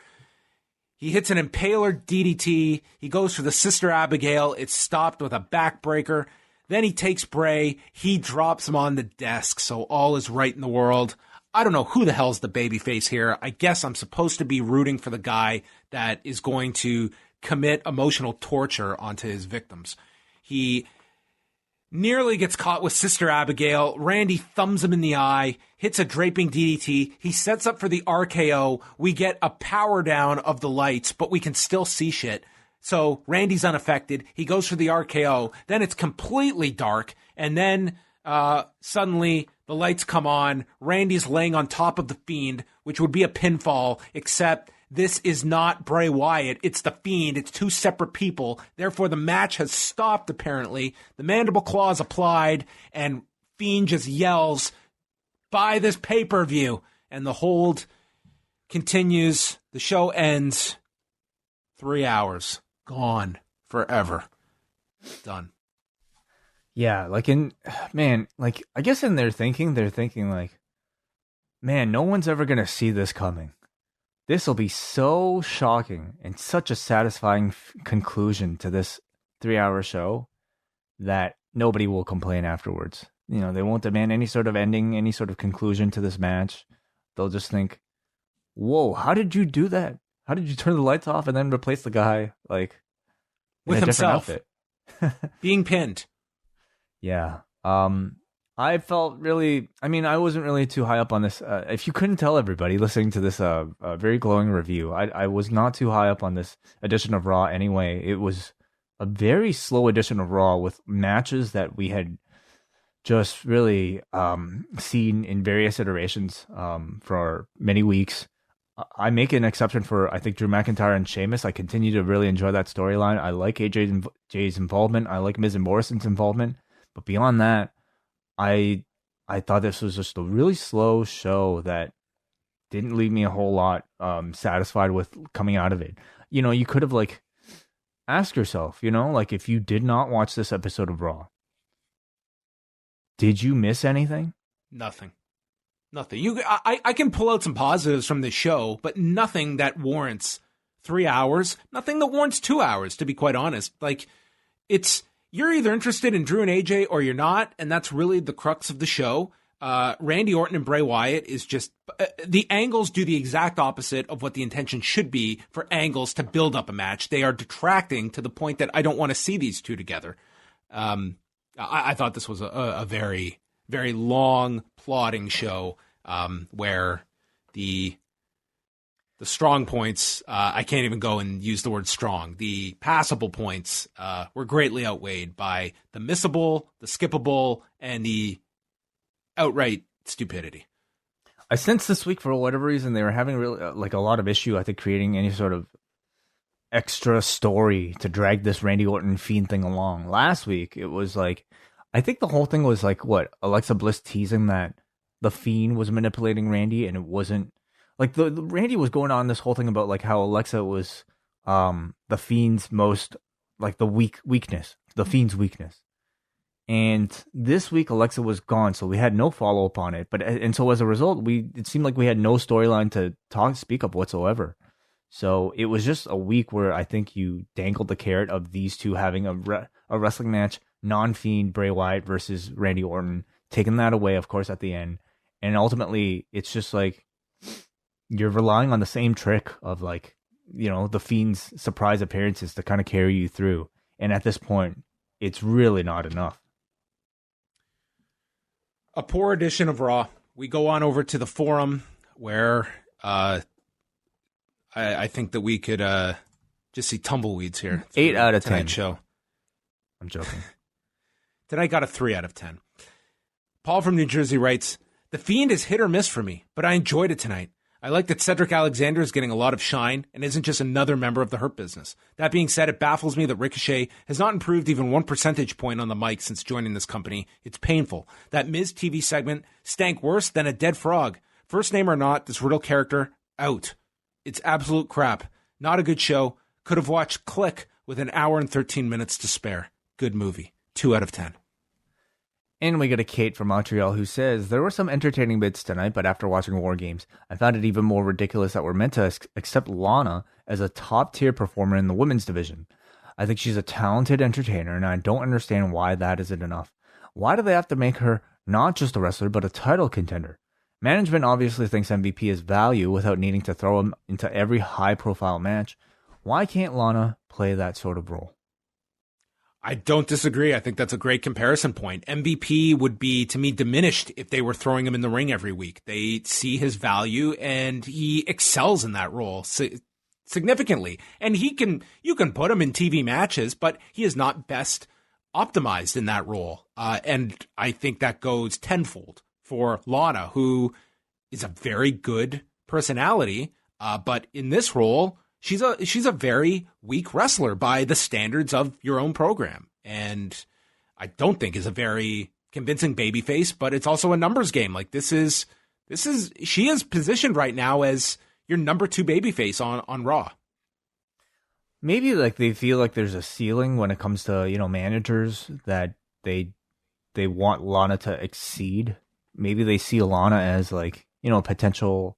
He hits an impaler DDT. He goes for the Sister Abigail. It's stopped with a backbreaker. Then he takes Bray. He drops him on the desk, so all is right in the world. I don't know who the hell's the babyface here. I guess I'm supposed to be rooting for the guy that is going to commit emotional torture onto his victims. He nearly gets caught with Sister Abigail. Randy thumbs him in the eye, hits a draping DDT. He sets up for the RKO. We get a power down of the lights, but we can still see shit. So Randy's unaffected. He goes for the RKO. Then it's completely dark. And then suddenly the lights come on. Randy's laying on top of the Fiend, which would be a pinfall, except this is not Bray Wyatt. It's the Fiend. It's two separate people. Therefore, the match has stopped, apparently. The mandible claw is applied, and Fiend just yells, "Buy this pay-per-view." And the hold continues. The show ends. 3 hours. Gone. Forever. Done. Yeah, I guess in their thinking, they're thinking like, man, no one's ever going to see this coming. This will be so shocking and such a satisfying conclusion to this 3-hour show that nobody will complain afterwards. You know, they won't demand any sort of ending, any sort of conclusion to this match. They'll just think, whoa, how did you do that? How did you turn the lights off and then replace the guy like with himself being pinned? Yeah. I felt really, I wasn't really too high up on this. If you couldn't tell everybody listening to this very glowing review, I was not too high up on this edition of Raw anyway. It was a very slow edition of Raw with matches that we had just really seen in various iterations for many weeks. I make an exception for, I think, Drew McIntyre and Sheamus. I continue to really enjoy that storyline. I like AJ's involvement. I like Miz and Morrison's involvement. But beyond that, I I thought this was just a really slow show that didn't leave me a whole lot satisfied with coming out of it. You know, you could have like asked yourself, you know, like if you did not watch this episode of Raw, did you miss anything? Nothing. I can pull out some positives from this show, but nothing that warrants 3 hours. Nothing that warrants 2 hours, to be quite honest. Like, you're either interested in Drew and AJ or you're not, and that's really the crux of the show. Randy Orton and Bray Wyatt is just the angles do the exact opposite of what the intention should be for angles to build up a match. They are detracting to the point that I don't want to see these two together. I thought this was a very, very long, plodding show where the strong points, I can't even go and use the word strong. The passable points were greatly outweighed by the missable, the skippable, and the outright stupidity. I sensed this week, for whatever reason, they were having really like a lot of issue, I think, creating any sort of extra story to drag this Randy Orton Fiend thing along. Last week, it was like, I think the whole thing was like, what, Alexa Bliss teasing that the Fiend was manipulating Randy, and it wasn't, like, the Randy was going on this whole thing about like how Alexa was the Fiend's most, like, the weakness, the Fiend's weakness. And this week, Alexa was gone, so we had no follow-up on it. And so as a result, it seemed like we had no storyline to speak of whatsoever. So it was just a week where I think you dangled the carrot of these two having a wrestling match, non-Fiend Bray Wyatt versus Randy Orton, taking that away, of course, at the end. And ultimately, it's just like you're relying on the same trick of, like, you know, the Fiend's surprise appearances to kind of carry you through. And at this point, it's really not enough. A poor edition of Raw. We go on over to the forum where I think that we could just see tumbleweeds here. 8 out of 10. Show. I'm joking. Tonight got a 3 out of 10. Paul from New Jersey writes, "The Fiend is hit or miss for me, but I enjoyed it tonight. I like that Cedric Alexander is getting a lot of shine and isn't just another member of the Hurt Business. That being said, it baffles me that Ricochet has not improved even 1 percentage point on the mic since joining this company. It's painful. That Miz TV segment stank worse than a dead frog. First name or not, this Riddle character, out. It's absolute crap. Not a good show. Could have watched Click with an hour and 13 minutes to spare. Good movie. 2 out of 10. And we got a Kate from Montreal who says, there were some entertaining bits tonight, but after watching WarGames, I found it even more ridiculous that we're meant to accept Lana as a top-tier performer in the women's division. I think she's a talented entertainer, and I don't understand why that isn't enough. Why do they have to make her not just a wrestler, but a title contender? Management obviously thinks MVP is value without needing to throw him into every high-profile match. Why can't Lana play that sort of role? I don't disagree. I think that's a great comparison point. MVP would be, to me, diminished if they were throwing him in the ring every week. They see his value, and he excels in that role significantly. And you can put him in TV matches, but he is not best optimized in that role. And I think that goes tenfold for Lana, who is a very good personality, but in this role, she's a very weak wrestler by the standards of your own program. And I don't think is a very convincing babyface, but it's also a numbers game. Like she is positioned right now as your number 2 babyface on Raw. Maybe like they feel like there's a ceiling when it comes to, you know, managers that they want Lana to exceed. Maybe they see Lana as like, you know, potential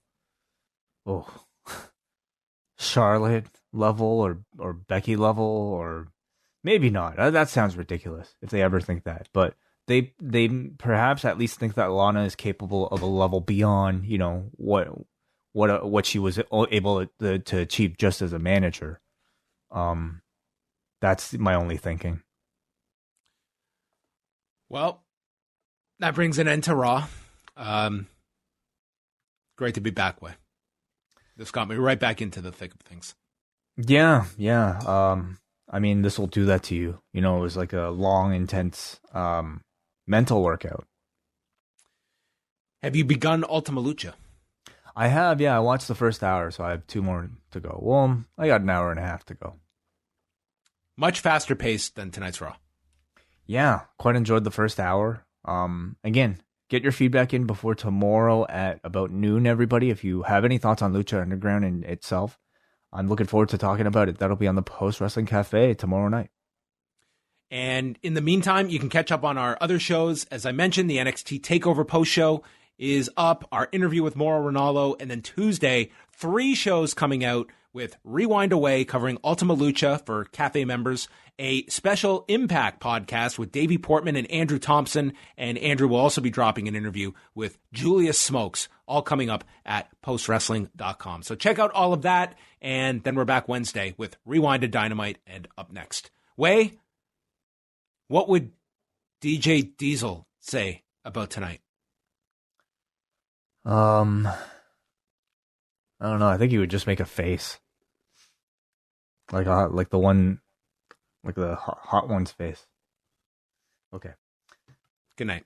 Charlotte level or Becky level, or maybe not. That sounds ridiculous if they ever think that. But they perhaps at least think that Lana is capable of a level beyond, you know, what she was able to achieve just as a manager. That's my only thinking. Well, that brings an end to Raw. Great to be back, Way. This got me right back into the thick of things. Yeah. I mean, this will do that to you. You know, it was like a long, intense mental workout. Have you begun Ultima Lucha? I have, yeah. I watched the first hour, so I have 2 more to go. Well, I got an hour and a half to go. Much faster paced than tonight's Raw. Yeah, quite enjoyed the first hour. Again, get your feedback in before tomorrow at about noon, everybody. If you have any thoughts on Lucha Underground in itself, I'm looking forward to talking about it. That'll be on the Post Wrestling Cafe tomorrow night. And in the meantime, you can catch up on our other shows. As I mentioned, the NXT TakeOver post show is up, our interview with Mauro Ranallo, and then Tuesday, 3 shows coming out with Rewind Away covering Ultima Lucha for Cafe members, a special Impact podcast with Davey Portman and Andrew Thompson, and Andrew will also be dropping an interview with Julius Smokes, all coming up at postwrestling.com. So check out all of that, and then we're back Wednesday with Rewinded Dynamite, and up next, Way, what would DJ Diesel say about tonight? I don't know. I think he would just make a face, like the one, like the hot one's face. Okay. Good night.